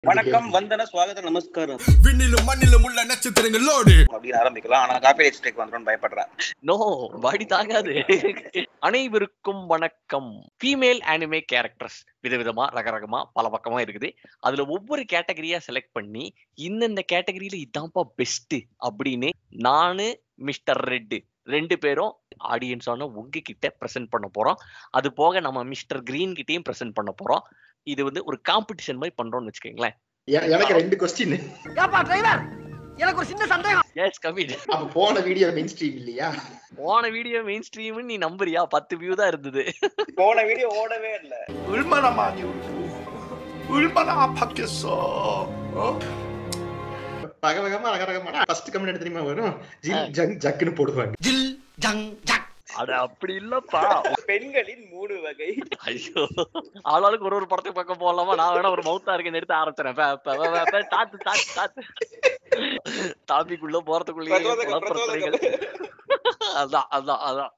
வணக்கம், வந்தன, ஸ்வாகதம், நமஸ்காரம். விண்ணிலும் மண்ணிலும் உள்ள நட்சத்திரங்களோடு அப்படின்னு ஆரம்பிக்கலாம். ஆனா காப்பிரைட் ஸ்ட்ரைக் வந்துடும் பயப்படுறேன். நோ பாடி தாங்காது. அனைவருக்கும் வணக்கம். ஃபீமேல் அனிமே கேரக்டர்ஸ் விதவிதமா ரகரகமா பல பக்கமா இருக்குது. அதுல ஒவ்வொரு கேட்டகரியா செலக்ட் பண்ணி இந்த கேட்டகரியில இதான்ப்பா பெஸ்ட் அப்படின்னு நானு மிஸ்டர் ரெட் ரெண்டு பேரும் ஆடியன்ஸான உங்ககிட்ட பிரசன்ட் பண்ண போறோம். அது போக நம்ம மிஸ்டர் கிரீன் கிட்டயும் பிரசன்ட் பண்ண போறோம். இது வந்து ஒரு காம்படிஷன் மாதிரி பண்றோம்னு வச்சுக்கோங்களேன். எனக்கு ரெண்டு क्वेश्चन. ஏப்பா டிரைவர், எனக்கு ஒரு சின்ன சந்தேகம். Yes commit. அப்ப போன வீடியோ மெயின் ஸ்ட்ரீம் இல்லையா? போன வீடியோ மெயின் ஸ்ட்ரீம் நீ நம்புறியா? 10 வியூ தான் இருந்தது. போன வீடியோ ஓடவே இல்ல. 얼마나 많이 울고 얼마나 아팠겠어. பகவகமா ரகரகமா ஃபர்ஸ்ட் கமெண்ட் எடுத்து தெரியுமா வரும்? ஜில் ஜங் ஜக்னு போடுவாங்க. ஜில் ஜங் ஜக். அட அப்படி இல்லப்பா. பெண்களின் 3 வகை. ஐயோ, ஆளாளுக்கு ஒரு படத்துக்கு பக்கம் போடலாமா? நான் வேணா ஒரு மவுத்தா இருக்கேன்னு எடுத்து ஆரம்பிச்சிடறேன். டாபிக்குள்ள போறதுக்குள்ளேயே அதான்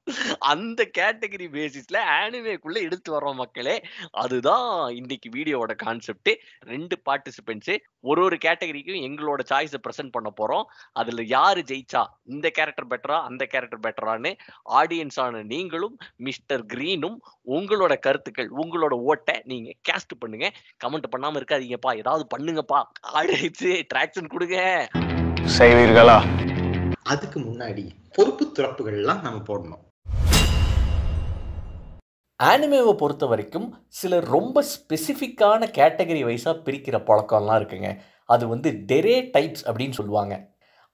அந்த கேட்டகரி பேசிஸ்ல ஆனிமேக்குள்ள எடுத்து வர்றோம் மக்களே. அதுதான் இன்னைக்கு வீடியோவோட கான்செப்ட். 2 பார்ட்டிசிபென்ட்ஸ் ஒரு கேட்டகரிக்கும் எங்களோட சாய்ஸை பிரசன்ட் பண்ண போறோம். அதுல யாரு ஜெயிச்சா, இந்த கேரக்டர் பெட்டரா அந்த கேரக்டர் பெட்டரான்னு ஆடியன்ஸ் ஆன நீங்களும் மிஸ்டர் கிரீனும் உங்களோட கருத்துக்கள், உங்களோட ஓட்டை நீங்க கேஸ்ட் பண்ணுங்க. கமெண்ட் பண்ணாம இருக்காதீங்கப்பா, ஏதாவது பண்ணுங்கப்பா. ஆடியன்ஸ் ட்ராக்ஷன் கொடுங்க. செய்வீர்களா? அதுக்கு முன்னாடி பொறுப்பு துறப்புகள் எல்லாம் நம்ம போடணும். ஆனிமேவை பொறுத்த வரைக்கும் சில ரொம்ப ஸ்பெசிஃபிக்கான கேட்டகரி வைஸாக பிரிக்கிற பழக்கம்லாம் இருக்குங்க. அது வந்து டெரே டைப்ஸ் அப்படின்னு சொல்லுவாங்க.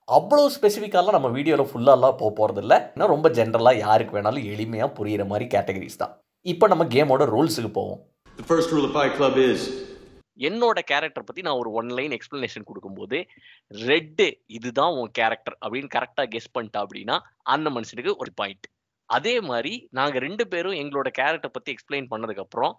அவ்வளோ ஸ்பெசிஃபிக்காலாம் நம்ம வீடியோவில் ஃபுல்லாலாம் போகிறதில்ல. ஏன்னா ரொம்ப ஜென்ரலாக யாருக்கு வேணாலும் எளிமையாக புரிகிற மாதிரி கேட்டகரிஸ் தான். இப்போ நம்ம கேமோட ரூல்ஸுக்கு போவோம். The first rule of Fight Club is என்னோட கேரக்டர் பத்தி நான் ஒரு 1 லைன் எக்ஸ்பிளனேஷன் கொடுக்கும்போது ரெட் இதுதான் உன் கேரக்டர் அப்படின்னு கரெக்டா கெஸ் பண்ணிட்டா அப்படின்னா அந்த மனுஷனுக்கு ஒரு பாயிண்ட். அதே மாதிரி நாங்க 2 பேரும் எங்களோட கேரக்டர் பத்தி எக்ஸ்பிளைன் பண்ணதுக்கு அப்புறம்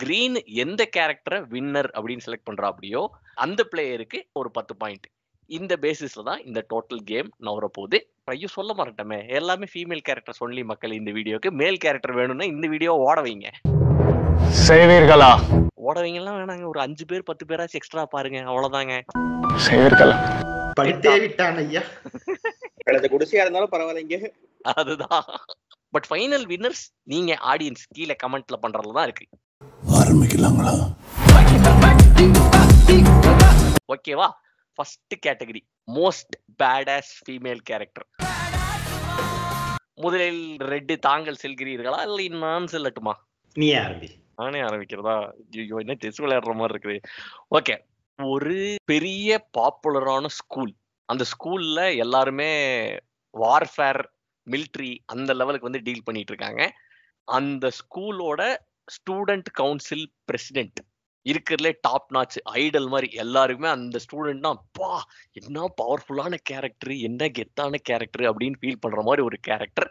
கிரீன் எந்த கேரக்டரை வின்னர் அப்படின்னு செலக்ட் பண்றா அப்படியோ அந்த பிளேயருக்கு ஒரு 10 பாயிண்ட். இந்த பேசிஸ்ல தான் இந்த டோட்டல் கேம் நவர போகுது. ஐயோ சொல்ல மாட்டேமே, எல்லாமே ஃபீமேல் கேரக்டர் சொல்லி மக்கள். இந்த வீடியோக்கு மேல் கேரக்டர் வேணும்னா இந்த வீடியோ ஓட வைங்க. செய்வீர்களா? ஓட வைங்கலாம் வேணாங்க, ஒரு 5 பேர் 10 பேராச்சும் எக்ஸ்ட்ரா பாருங்க, அவ்வளவுதாங்க. செய்வீர்களா? படித்தே விட்டான் ஐயா. அது குடிசையா இருந்தாலும் பரவாயில்லைங்க. அதுதான். பட் ஃபைனல் வின்னர்ஸ் நீங்க ஆடியன்ஸ் கீழே கமெண்ட்ல பண்றதுல தான் இருக்கு. ஆரம்பிக்கலாங்களா? ஓகேவா? First category most badass female character. முதலில் ரெட் தாங்கள் செல்கிறீர்களா இல்லை நான் செல்லட்டுமா? நீ ஆரம்பி. நானே ஆரம்பிக்கிறதா? ஐயோ, என்ன செஸ் விளையாடுற மாதிரி இருக்குது. ஓகே, ஒரு பெரிய பாப்புலரான ஸ்கூல். அந்த ஸ்கூல்ல எல்லாருமே வார்ஃபேர், மிலிட்ரி அந்த லெவலுக்கு வந்து டீல் பண்ணிட்டு இருக்காங்க. அந்த ஸ்கூலோட ஸ்டூடெண்ட் கவுன்சில் பிரசிடென்ட் இருக்கிறதுல டாப் நாச் ஐடல் மாதிரி எல்லாருக்குமே அந்த ஸ்டூடெண்ட்னா அப்பா என்ன பவர்ஃபுல்லான கேரக்டர், என்ன கெத்தான கேரக்டர் அப்படின்னு ஃபீல் பண்ற மாதிரி ஒரு கேரக்டர்.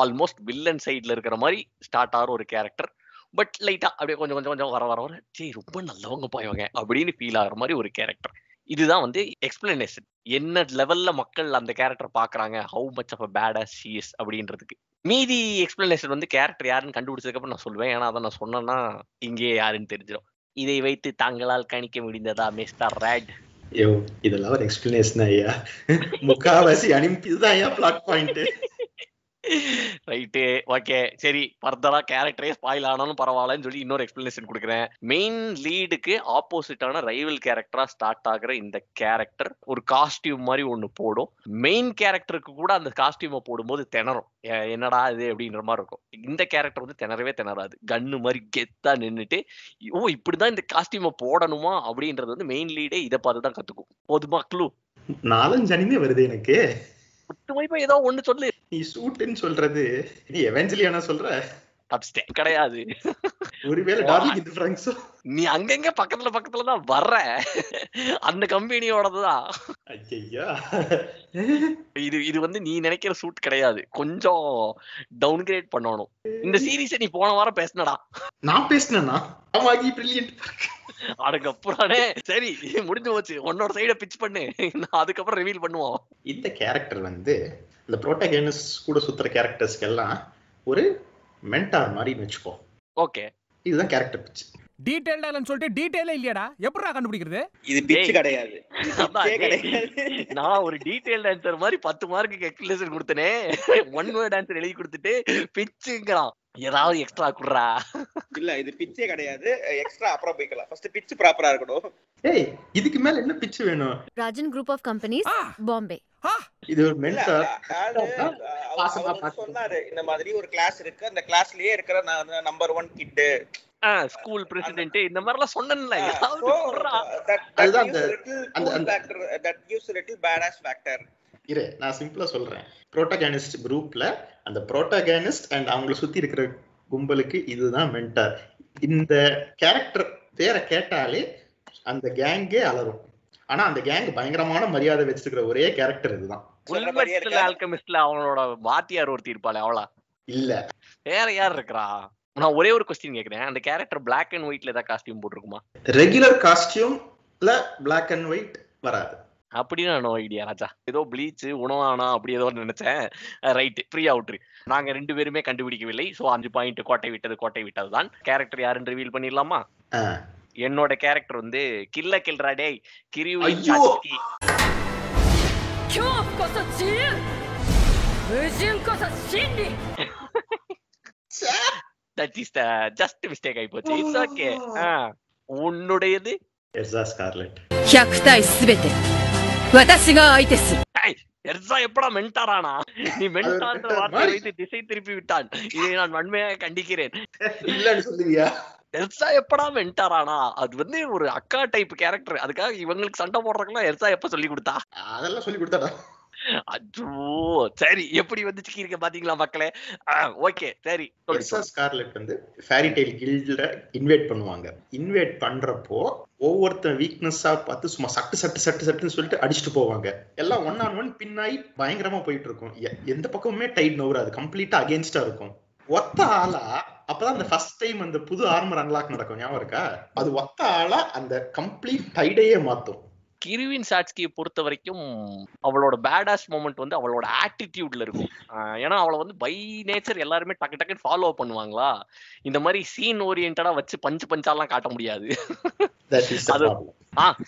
ஆல்மோஸ்ட் வில்லன் சைட்ல இருக்கிற மாதிரி ஸ்டார்ட் ஆகிற ஒரு கேரக்டர். பட் லைட்டா அப்படியே கொஞ்சம் கொஞ்சம் கொஞ்சம் வர சரி ரொம்ப நல்லவங்க பாயவங்க அப்படின்னு ஃபீல் ஆகிற மாதிரி ஒரு கேரக்டர். இதுதான் வந்து எக்ஸ்பிளனேஷன். என்ன லெவல்ல மக்கள் அந்த கேரக்டர் பாக்குறாங்க, how much of a bad ass she is அப்படின்றதுக்கு. மீதி எக்ஸ்பிளனேஷன் வந்து கேரக்டர் யாருன்னு கண்டுபிடிச்சதுக்கு அப்புறம் நான் சொல்லுவேன். ஏன்னா அதை நான் சொன்னேன்னா இங்கே யாருன்னு தெரிஞ்சிடும். இதை வைத்து தாங்களால் கணிக்க முடிந்ததா மிஸ்டர் ரெட்? ஐயோ, இதெல்லாம் ஒரு எக்ஸ்பிளனேஷன் ஐயா. முக்காவாசி அனுப்பிதான் ஐயா பிளாட் பாயிண்ட். ரைட்டு, ஓகே, சரி. ஃபர்தரா கேரக்டரே ஸ்பாயில் ஆனாலும் பரவாயில்லன்னு சொல்லி இன்னொரு எக்ஸ்பிளனேஷன் கொடுக்குறேன். மெயின் லீடுக்கு ஆப்போசிட்டான ரைவல் கேரக்டரா ஸ்டார்ட் ஆகுற இந்த கேரக்டர் ஒரு காஸ்டியூம் மாதிரி ஒண்ணு போடும். மெயின் கேரக்டருக்கு கூட அந்த காஸ்டியூமை போடும்போது திணறும், என்னடா இது அப்படின்ற மாதிரி இருக்கும். இந்த கேரக்டர் வந்து திணறவே திணறாது. கன்னு மாதிரி கெத்தா நின்றுட்டு ஓ இப்படிதான் இந்த காஸ்டியூமை போடணுமா அப்படின்றது வந்து மெயின் லீடே இதை பார்த்து தான் கத்துக்கும். போதுமா க்ளூ? 4-5 அனிமே வருது எனக்கு. ஒட்டுமைப்பா ஏதோ ஒண்ணு சொல்லு. நீ சூட்னு சொல்றது நீ எவெஞ்சலியானா சொல்ற? கிடையாது. ஒருவேளை டார்லிங் இன் தி ஃப்ராங்க்ஸோ? நீ அங்கங்க பக்கத்துல தான் வர்ற அந்த கம்பெனியோடதான். ஐயா, இது வந்து நீ நினைக்கிற சூட் கிடையாது. கொஞ்சம் டவுன்கிரேட் பண்ணணும். இந்த சீரீஸை நீ போன வாரம் பேசினடா. நான் பேசினேன்னா ஆமாகி பிரில்லியன்ட். அதுக்கப்புறம் சரி முடிஞ்சு போச்சு, உன்னோட சைட பிட்ச் பண்ணு, நான் அதுக்கப்புறம் ரிவீல் பண்ணுவோம். இந்த கேரக்டர் வந்து இந்த புரோட்டகனிஸ்ட் கூட சுத்துற கேரக்டர்ஸ்க்கு எல்லாம் ஒரு மென்டார் மாதிரி வச்சுக்கோ. ஓகே, இதுதான் கேரக்டர் பிட்ச். டீடைல்டாலன்னு சொல்லிட்டு டீடைலே இல்லையாடா, எப்படிடா கண்டுபிடிக்கிறது? இது பிச்சு கிடையாது, நான் ஒரு டீடைல் ஆன்சர் மாதிரி 10 மார்க்கு எக்ஸ்பிளேஷன் கொடுத்தனே, 1 வேர்ட் ஆன்சர் எழுதி கொடுத்துட்டு பிச்சுங்கறான். ஏதாவது எக்ஸ்ட்ரா குடுறா. இல்ல இது பிச்சே கிடையாது, எக்ஸ்ட்ரா அப்புறம் போய்க்கலாம். ஃபர்ஸ்ட் பிட்ச் ப்ராப்பரா இருக்கணும். ஏய் இதுக்கு மேல என்ன பிட்ச் வேணும்? Rajan group of companies, Bombay. இது ஒரு மென்டார் சொன்னாரு இந்த மாதிரி ஒரு கிளாஸ் இருக்கு, அந்த கிளாஸ்லயே இருக்கிற நம்பர் 1 கிட், ஸ்கூல் பிரசிடென்ட், இந்த மாதிரி எல்லாம் சொன்னேன்ல. அதுதான் that gives a little badass factor. இரு நான் சிம்பிளா சொல்றேன். புரோட்டகனிஸ்ட் குரூப்ல அந்த புரோட்டகனிஸ்ட் அண்ட் அவங்களை சுத்தி இருக்கிற கும்பலுக்கு இதுதான் மென்டார். இந்த கேரக்டர் பேரை கேட்டாலே அந்த கேங்கே அலரும். ஆனா அந்த கேங் பயங்கரமான மரியாதை வச்சிருக்கிற ஒரே கேரக்டர் இதுதான். ஃபுல்மெட்டல் ஆல்கெமிஸ்ட்ல அவனோட வாத்தியார் ஒருத்தி இருப்பாளே அவளா? இல்ல வேற யார் இருக்கறா? நான் ஒரே ஒரு क्वेश्चन கேக்குறேன். அந்த கேரக்டர் Black and Whiteல ஏதா காஸ்டியூம் போட்டுருக்குமா? ரெகுலர் காஸ்டியூம்ல Black and White வராது. அப்படினா நோ ஐடியா ராஜா. ஏதோ ப்ளீச் உணவானா அப்படி ஏதோ நினைச்சேன். Right, free Audrey. நாங்க ரெண்டு பேருமே கண்டுபிடிக்கவில்லை. சோ 5 பாயிண்ட் கோட்டை விட்டது தான். கேரக்டர் யாருன்னு ரிவீல் பண்ணிரலாமா? என்னோட கேரக்டர் வந்து கில்றா டேய் கிரியூவின் சாட்ஸ்கி. That is the just mistake ஆயிப்போச்சு. It's okay. உன்னுடையது எர்சா ஸ்கார்லெட். 100体すべて私が相手する。எர்சா எப்படா மென்டாரானா? நீ மென்டார்ன்ற வார்த்தையை வைத்து திசை திருப்பி விட்டான். இதை நான் வன்மையாக கண்டிக்கிறேன். இல்லன்னு சொல்லுவியா? எர்சா எப்படா மென்டாரானா? அது வந்து ஒரு அக்கா டைப் கேரக்டர். அதுக்காக இவங்களுக்கு சண்டை போடுறதுக்குலாம் எர்சா எப்ப சொல்லி கொடுத்தா? அதெல்லாம் சொல்லி கொடுத்தாடா. அச்சோ சரி, எப்படி வந்துச்சு கீரிக்க பாத்தீங்களா மக்களே? ஓகே சரி. எர்சா ஸ்கார்லெட் வந்து ஃபேரி டெய்ல் கில்ட்ல இன்வைட் பண்ணுவாங்க. இன்வைட் பண்றப்போ ஒவ்வொருத்தன் வீக்னஸா பார்த்து சும்மா சட்டுன்னு சொல்லிட்டு அடிச்சுட்டு போவாங்க. எல்லாம் 1-on-1 பின்னாய் பயங்கரமா போயிட்டு இருக்கும். எந்த பக்கமுமே டைட் நவுறாது, கம்ப்ளீட்டா அகேன்ஸ்டா இருக்கும். ஒத்த ஆளா அப்பதான் அந்த ஃபர்ஸ்ட் டைம் அந்த புது ஆர்மர் அன்லாக் நடக்கும், ஞாபகம் இருக்கா? அது ஒத்த ஆளா அந்த கம்ப்ளீட் டைடையே மாத்தும். கிரிவின் சாட்ஸ்கியை பொறுத்த வரைக்கும் அவளோட பேடாஸ் மொமெண்ட் வந்து அவளோட ஆட்டிடியூட்ல இருக்கும். ஏன்னா அவளை வந்து பை நேச்சர் எல்லாருமே டக்கு டக்குன்னு ஃபாலோ பண்ணுவாங்களா. இந்த மாதிரி சீன் ஓரியன்டா வச்சு பஞ்சாலாம் காட்ட முடியாது. அது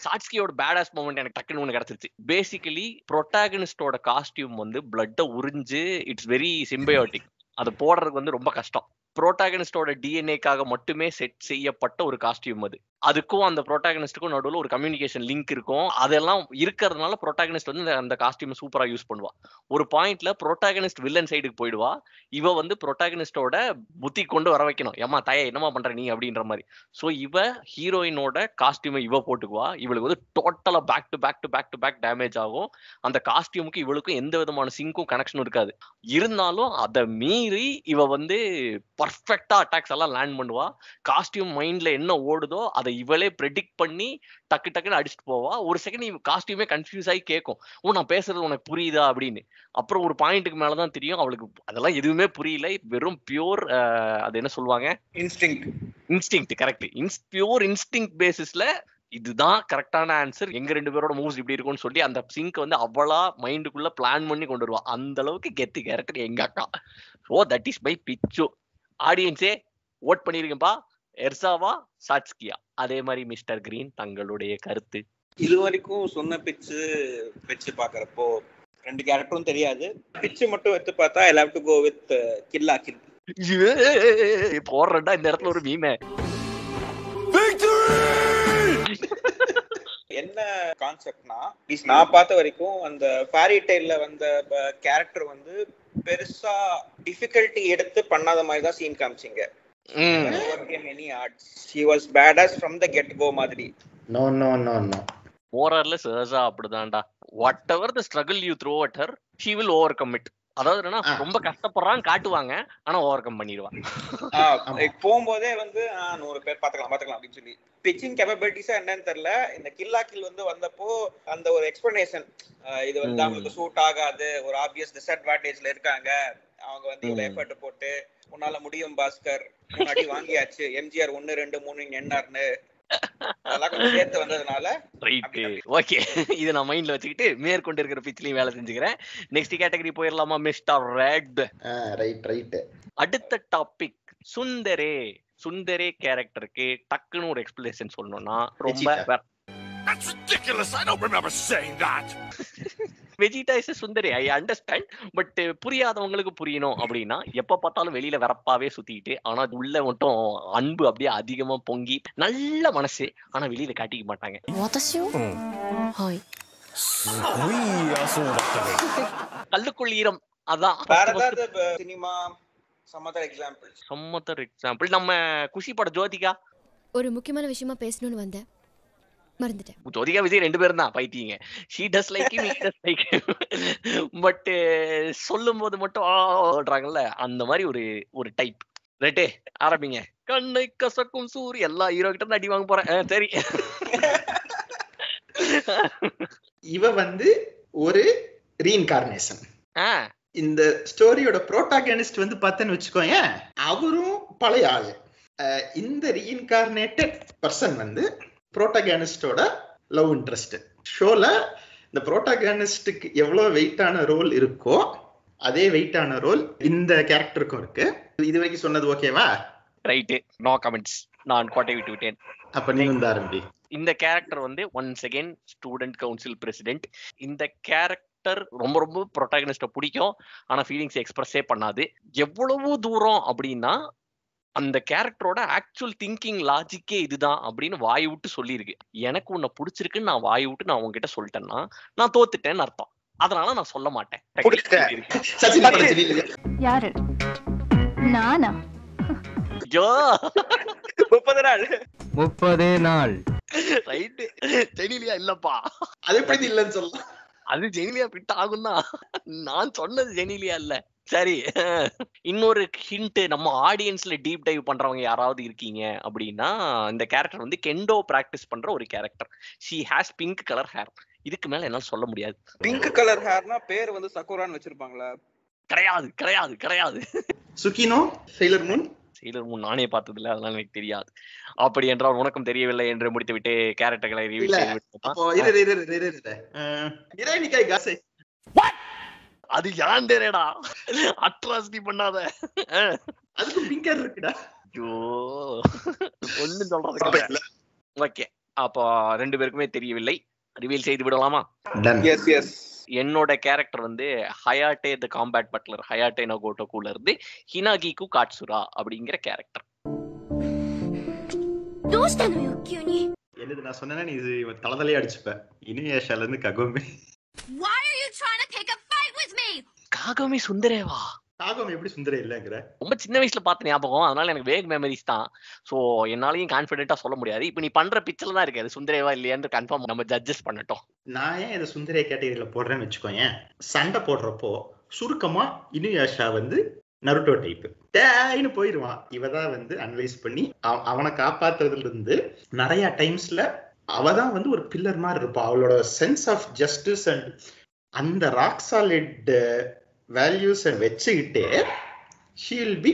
சாட்ஸ்கியோட பேடாஸ் மொமெண்ட் எனக்கு டக்குன்னு ஒண்ணு கிடைச்சிருச்சு. பேசிக்கலி புரோட்டாகனிஸ்டோட காஸ்டியூம் வந்து பிளட்டை உறிஞ்சு இட்ஸ் வெரி சிம்பயோட்டிக். அதை போடுறதுக்கு வந்து ரொம்ப கஷ்டம். புரோட்டாகனிஸ்டோட டிஎன்ஏக்காக மட்டுமே செட் செய்யப்பட்ட ஒரு காஸ்டியூம் அது. அதுக்கும் அந்த புரோட்டாகனிஸ்டுக்கும் நடுவில் ஒரு கம்யூனிகேஷன் லிங்க் இருக்கும். அதெல்லாம் இருக்கிறதுனால புரோட்டாகனிஸ்ட் வந்து அந்த காஸ்டியூம் சூப்பரா யூஸ் பண்ணுவா. ஒரு பாயிண்ட்ல புரோட்டாகனிஸ்ட் வில்லன் சைடுக்கு போயிடுவா. இவ வந்து புரோட்டாகனிஸ்டோட புத்தி கொண்டு வர வைக்கணும். ஏமா தாயா என்னமா பண்ற நீ அப்படின்ற மாதிரி. ஸோ இவ ஹீரோயினோட காஸ்டியூமை இவ போட்டுக்குவா. இவளுக்கு வந்து டோட்டலா பேக் டு பேக் டேமேஜ் ஆகும். அந்த காஸ்டியூமுக்கு இவளுக்கும் எந்த விதமான சிங்க்கும் கனெக்ஷனும் இருக்காது. இருந்தாலும் அதை மீறி இவ வந்து பர்ஃபெக்டா அட்டாக்ஸ் எல்லாம் லேண்ட் பண்ணுவா. காஸ்டியூம் மைண்ட்ல என்ன ஓடுதோ அதை இவளே ப்ரெடிக்ட் பண்ணி டக்குன்னு அடிச்சுட்டு போவா. ஒரு செகண்ட் காஸ்டியூமே கன்ஃபியூஸ் ஆகி கேட்கும், நான் பேசுறது உனக்கு புரியுதா அப்படின்னு. அப்புறம் ஒரு பாயிண்ட்டுக்கு மேலதான் தெரியும் அவளுக்கு அதெல்லாம் எதுவுமே புரியல. வெறும் பியூர் அது என்ன சொல்லுவாங்க, இன்ஸ்டிங்க்ட். கரெக்ட், பியூர் இன்ஸ்டிங்க்ட் பேசிஸ்ல இதுதான் கரெக்டான ஆன்சர், எங்க 2 பேரோட மூவ்ஸ் இப்படி இருக்கும்னு சொல்லி அந்த சிங்க் வந்து அவளா மைண்டுக்குள்ள பிளான் பண்ணி கொண்டு வருவா. அந்த அளவுக்கு கெத்து கேரக்டர் எங்க அக்கா. ஸோ தட் இஸ் பை பிச்சு. ஆடியன்ஸே ஓட் பண்ணிருக்கேன்பா, எர்சாவா சாட்ஸ்கியா? அதே மாதிரி மிஸ்டர் கிரீன் தங்களுடைய கருத்து. இது வரைக்கும் சொன்ன பிச்சு வச்சு பாக்குறப்போ 2 கேரக்டரும் தெரியாது. பிச்சு மட்டும் வச்சு பார்த்தா I have to go with Kill la Kill. போடுறா இந்த இடத்துல ஒரு மீமே. என்ன கான்செப்ட்னா, நான் பார்த்த வரைக்கும் அந்த ஃபேரி டெய்ல்ல வந்த கேரக்டர் வந்து பெருசா டிஃபிகல்ட்டி எடுத்து பண்ணாத மாதிரி தான் scene காமிச்சிங்க. Any arts. She was badass from the get go மாதிரி. No. More or less Erza அப்படிதான்டா. Whatever the struggle you throw at her, she will overcome it. அதாவது என்ன, ரொம்ப கஷ்டப்படுறான்னு காட்டுவாங்க, ஆனா ஓவர் கம் பண்ணிடுவான். போகும்போதே வந்து 100 பேர் பாத்துக்கலாம் அப்படின்னு சொல்லி பிச்சிங் கேப்பபிலிட்டிஸா என்னன்னு தெரியல. இந்த கில்லா கில் வந்து வந்தப்போ அந்த ஒரு எக்ஸ்பிளனேஷன், இது வந்து அவங்களுக்கு சூட் ஆகாது, ஒரு ஆப்வியஸ் டிஸ்அட்வான்டேஜ்ல இருக்காங்க, அவங்க வந்து இவ்வளவு எஃபர்ட் போட்டு உன்னால முடியும் பாஸ்கர், முன்னாடி வாங்கியாச்சு, எம்ஜிஆர் 1 2 3 என்னார்னு அதெல்லாம் கொஞ்சம் சேர்த்து வந்ததுனால ஓகே, இதை நான் மைண்ட்ல வச்சுக்கிட்டு மேற்கொண்டு இருக்கிற பிச்சிலையும் வேலை செஞ்சுக்கிறேன். நெக்ஸ்ட் கேட்டகரி போயிடலாமா மிஸ்டர் ரெட்? ரைட். அடுத்த டாபிக் சுந்தரே. சுந்தரே கேரக்டருக்கு டக்குன்னு ஒரு எக்ஸ்பிளேஷன் சொல்லணும்னா ரொம்ப That's ridiculous. I don't remember saying that. Vegeta is tsundere, I understand. But புரியாதவங்களுக்கு புரியணும் அப்படின்னா எப்ப பார்த்தாலும் வெளியில வரப்பாவே சுத்திட்டு, ஆனா உள்ள மட்டும் அன்பு அப்படியே அதிகமா பொங்கி நல்ல மனசு, ஆனா வெளியில காட்டிக்க மாட்டாங்க. கல்லுக்குள் ஈரம். அதான் சினிமா சம்மதர் எக்ஸாம்பிள் நம்ம குஷி பட ஜோதிகா. ஒரு முக்கியமான விஷயமா பேசணும்னு வந்தேன், மறந்துட்டேன். ஜோதிகா விஜய் 2 பேரும் தான் பைத்தியங்க. She does like him, he does like him. But சொல்லும்போது மட்டும் சொல்றாங்கல்ல, அந்த மாதிரி ஒரு டைப். ரைட்டு, ஆரம்பிங்க. கண்ணை கசக்கும் சூரி எல்லா ஹீரோ கிட்ட இருந்து அடி வாங்க போறேன். சரி, இவ வந்து ஒரு ரீஇன்கார்னேஷன். இந்த ஸ்டோரியோட புரோட்டாகனிஸ்ட் வந்து பார்த்தேன்னு வச்சுக்கோங்க, அவரும் பழைய ஆளு. இந்த ரீஇன்கார்னேட்டட் பர்சன் வந்து புரோட்டாகனிஸ்டோட லவ் இன்ட்ரெஸ்ட். ஷோல இந்த புரோட்டாகனிஸ்டுக்கு எவ்வளவு வெயிட்டான ரோல் இருக்கோ அதே வெயிட்டான ரோல் இந்த கேரக்டருக்கும் இருக்கு. இது வரைக்கும் சொன்னது ஓகேவா? Right, no comments. நான் கோட்டை விட்டு விட்டேன். அப்ப நீ வந்து ஆரம்பி. இந்த கேரக்டர் வந்து once again student council president. இந்த கேரக்டர் ரொம்ப ரொம்ப புரோட்டாகனிஸ்ட பிடிக்கும், ஆனா ஃபீலிங்ஸ் எக்ஸ்பிரஸே பண்ணாது. எவ்வளவு தூரம் அப்படின்னா அந்த கேரக்டரோட ஆக்சுவல் திங்கிங் லாஜிக்கே இதுதான் அப்படின்னு வாய் விட்டு சொல்லியிருக்கு. எனக்கு உன்னை பிடிச்சிருக்குன்னு நான் வாய் விட்டு நான் உங்ககிட்ட சொல்லிட்டேன்னா நான் தோத்துட்டேன்னு அர்த்தம். அதனால நான் சொல்ல மாட்டேன். யாரு? நானா? 30 நாள். ரைட்டு, ஜெனிலியா இல்லப்பா. அது எப்படி இல்லன்னு சொல்லலாம்? அது ஜெனிலியா பிட் ஆகும் தான். நான் சொன்னது ஜெனிலியா இல்ல. சரி, இன்னொரு ஹிண்ட், நம்ம ஆடியன்ஸ்ல டீப் டைவ் பண்றவங்க யாராவது இருக்கீங்க அப்படின்னா, இந்த கேரக்டர் வந்து கெண்டோ பிராக்டிஸ் பண்ற ஒரு character. She has pink colour hair. இதுக்கு மேல என்னால சொல்ல முடியாது. பிங்க் கலர் ஹேர்னா பேர் வந்து சக்குரான்னு வச்சிருப்பாங்களா? கிடையாது கிடையாது கிடையாது. சுகினோ, செயிலர் மூன். செயிலர் மூன் நானே பார்த்ததில்ல, அதனால எனக்கு தெரியாது. அப்படி என்றால் உனக்கும் தெரியவில்லை என்று முடித்து விட்டு கேரக்டர்களை ரிவீல் செய்து விட்டோம். அது யாண்டேடா, அட்ராசிட்டி பண்ணாத. அதுக்கு பிங்கர் இருக்குடா. ஐயோ, ஒண்ணும் சொல்றது. ஓகே, அப்போ 2 பேருக்குமே தெரியவில்லை. ரிவீல் செய்து விடலாமா? S S. என்னோட கேரக்டர் வந்து ஹயாட்டே தி காம்பேட் பட்லர், ஹயாட்டே நகோட்டோக்குள்ள இருந்து ஹினாகிக்கு காட்சுரா அப்படிங்கிற கேரக்டர். என்னது நான் சொன்னேன்னா நீ தலதலையே அடிச்சுப்ப. இனியேஷால இருந்து ககோமி. காகோமி சுந்தரேவா? காகோமி எப்படி சுந்தரே இல்லங்கிற? ரொம்ப சின்ன வயசுல பார்த்த ஞாபகம், அதனால எனக்கு வேக் மெமரிஸ் தான். சோ என்னாலையும் கான்பிடென்ட்டா சொல்ல முடியாது. இப்ப நீ பண்ற பிக்சர்ல தான் இருக்கு அது சுந்தரேவா இல்லையான்னு கன்ஃபார்ம் நம்ம ஜட்ஜஸ் பண்ணட்டும். நான் ஏன் இந்த சுந்தரே கேட்டகரியில போடுறேன்னு வச்சுக்கோங்க, சண்டை போடுறப்போ சுருக்கமா இனுயாஷா வந்து நருட்டோ டைப் டேன்னு போயிடுவான். இவதான் வந்து அனலைஸ் பண்ணி அவனை காப்பாத்துறதுல இருந்து நிறைய டைம்ஸ்ல அவதான் வந்து ஒரு பில்லர் மாதிரி இருப்பான். அவளோட சென்ஸ் ஆஃப் ஜஸ்டிஸ் அண்ட் அந்த ராக் சாலிட் வேல்யூஸ் வச்சுக்கிட்டே she will be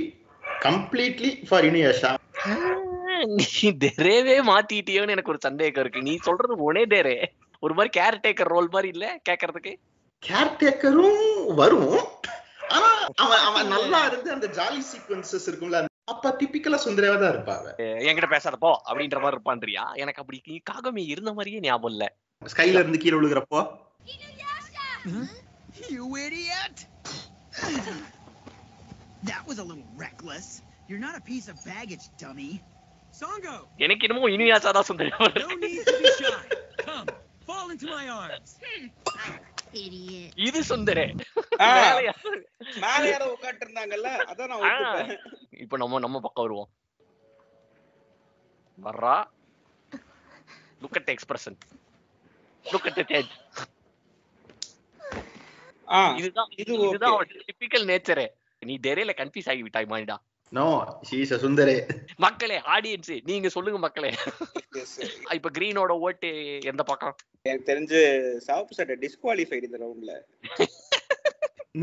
completely for இனுயாஷா. நீ தெரேவே மாத்திட்டியோன்னு எனக்கு ஒரு சந்தேகம் இருக்கு. நீ சொல்றது ஒனே தேரே ஒரு மாதிரி கேர்டேக்கர் ரோல் மாதிரி இல்ல கேட்கறதுக்கு? கேர்டேக்கரும் வரும், ஆனா அவன் நல்லா இருந்து அந்த ஜாலி சீக்வன்சஸ் இருக்கும்ல, அப்ப டிபிக்கலா சுந்தரேவா தான் இருப்பாங்க. என்கிட்ட பேசாதப்போ அப்படின்ற மாதிரி இருப்பான்றியா? எனக்கு அப்படி காகமே இருந்த மாதிரியே ஞாபகம் இல்ல. ஸ்கைல இருந்து கீழே விழுகிறப்போ You idiot! That was a little reckless. You're not a piece of baggage, dummy. Songo. எனக்கு என்னமோ இனுயாஷா தான் சுந்தரேவா. No need to be shy. Come, fall into my arms. Idiot. இது சுந்தரே. மேல யாரோ உட்கார்ந்து இருந்தாங்கல்ல, அத நான் ஒத்துப்பேன். இப்போ நம்ம பக்கம் வருவோம். வர்றா. Look at the expression. Look at the change. இதுதான் டிபிக்கல் நேச்சரே. நீ டெரேல கன்ஃபியூஸ் ஆகி விட்டாய் மானிடா. No, she is a tsundere. மக்களே, ஆடியன்ஸ் நீங்க சொல்லுங்க மக்களே. இப்ப கிரீனோட ஓட்டு எந்த பக்கம்? எனக்கு தெரிஞ்சு சாப்பு சட்டை டிஸ்குவாலிஃபைட் இந்த ரவுண்ட்ல.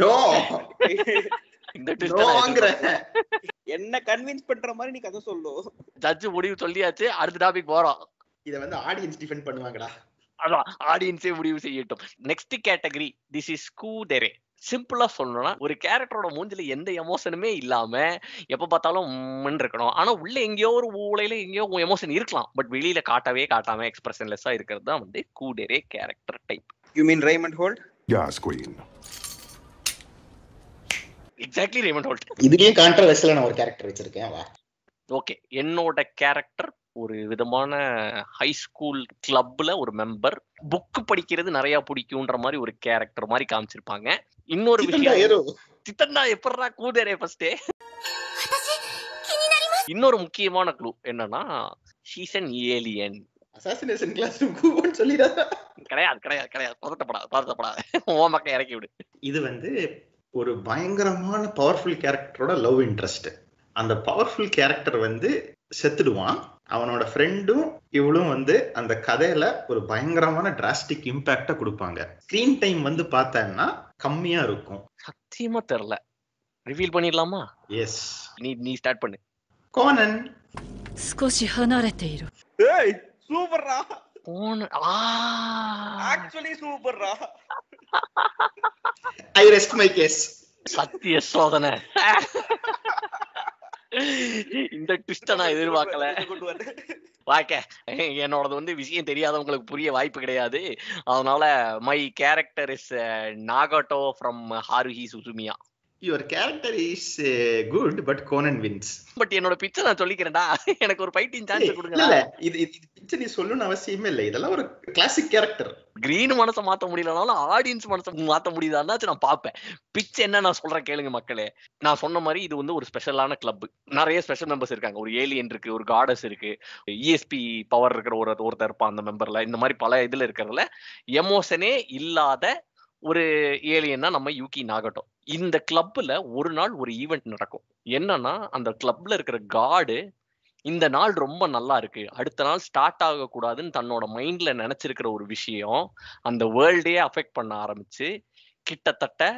நோ, இந்த ட்விஸ்ட் என்ன கன்வின்ஸ் பண்ற மாதிரி நீ கதை சொல்லு. ஜட்ஜ் முடிவு சொல்லியாச்சு, அடுத்த டாபிக் போறோம். இத வந்து ஆடியன்ஸ் டிஃபெண்ட் பண்ணுவாங்கடா. அதான் ஆடியன்ஸே முடிவு செய்யட்டும். Next category, this is kuudere. சிம்பிளா சொல்லணும்னா ஒரு கேரக்டரோட மூஞ்சில எந்த எமோஷனுமே இல்லாம எப்ப பார்த்தாலும் இருக்கணும். ஆனா உள்ள எங்கேயோ ஒரு ஊழையில எங்கேயோ எமோஷன் இருக்கலாம். பட் வெளியில காட்டாம எக்ஸ்பிரஷன்லெஸ்ஸா இருக்கிறது தான் வந்து kuudere character type. You mean Raymond Holt? Yes, Queen. Exactly Raymond Holt. இதுலயும் கான்ட்ரோவர்சியலா நான் ஒரு கேரக்டர் வச்சிருக்கேன். ஓகே, என்னோட கேரக்டர் ஒரு விதமான ஹை ஸ்கூல் கிளப்ல ஒரு மெம்பர். புக் படிக்கிறது நிறைய பிடிக்கும்ன்ற மாதிரி ஒரு கேரக்டர் மாதிரி காமிச்சிருப்பாங்க. இன்னொரு விஷயம், சித்தண்டா எப்படா கூடரே ஃபர்ஸ்டே. இன்னொரு முக்கியமான க்ளூ என்னன்னா she's an alien. Assassination classroom சொல்லிடாத. கிடையாது. பதட்டப்படாத. உன் பக்கம் இறக்கி விடு. இது வந்து ஒரு பயங்கரமான பவர்ஃபுல் கேரக்டரோட லவ் இன்ட்ரெஸ்ட். அந்த பவர்ஃபுல் கேரக்டர் வந்து செத்துடுவான். அவனோட ஃப்ரெண்டும் இவளும் வந்து அந்த கதையில ஒரு பயங்கரமான டிராஸ்டிக் இம்பாக்ட கொடுப்பாங்க. ஸ்கிரீன் டைம் வந்து பார்த்தேன்னா கம்மியா இருக்கும். சத்தியமா தெரியல. ரிவீல் பண்ணிடலாமா? எஸ், நீ ஸ்டார்ட் பண்ணு. கோனன். 少し離れている。 ஏய் சூப்பர்ரா. கோனன் ஆக்சுவலி சூப்பர்ரா. I rest my case. சத்திய சோதனை. இந்த ட்விஸ்ட நான் எதிர்பார்க்கல. வாக்க என்னோடது வந்து விஷயம் தெரியாதவங்களுக்கு புரிய வாய்ப்பு கிடையாது. அதனால my character is Nagato from Haruhi Suzumiya. Your character is good but Conan wins. But என்னோட பிக்சர் நான் சொல்லிக்கிறேன்டா. எனக்கு ஒரு ஃபைட்டிங் சான்ஸ் கொடுங்க. இல்ல இது பிக்சர் நீ சொல்லணும்னு அவசியமே இல்லை. இதெல்லாம் ஒரு கிளாசிக் கேரக்டர். கிரீன் மனசை மாத்த முடியலனாலும் ஆடியன்ஸ் மனசை மாத்த முடியுதான்னா நான் பார்ப்பேன். பிச் என்ன நான் சொல்றேன் கேளுங்க மக்களே. நான் சொன்ன மாதிரி இது வந்து ஒரு ஸ்பெஷலான கிளப். நிறைய ஸ்பெஷல் மெம்பர்ஸ் இருக்காங்க. ஒரு ஏலியன் இருக்கு, ஒரு காடஸ் இருக்கு, இஎஸ்பி பவர் இருக்கிற ஒருத்தர் இருப்பான் அந்த மெம்பர்ல. இந்த மாதிரி பல இதுல இருக்கிறதுல எமோஷனே இல்லாத ஒரு ஏலியன்னா நம்ம யூகி நாகட்டோ. இந்த கிளப்ல ஒரு நாள் ஒரு ஈவெண்ட் நடக்கும். என்னன்னா அந்த கிளப்ல இருக்கிற காடு இந்த நாள் ரொம்ப நல்லா இருக்கு, அடுத்த நாள் ஸ்டார்ட் ஆகக்கூடாதுன்னு தன்னோட மைண்ட்ல நினைச்சிருக்கிற ஒரு விஷயம் அந்த வேர்ல்டே அஃபெக்ட் பண்ண ஆரம்பிச்சு கிட்டத்தட்ட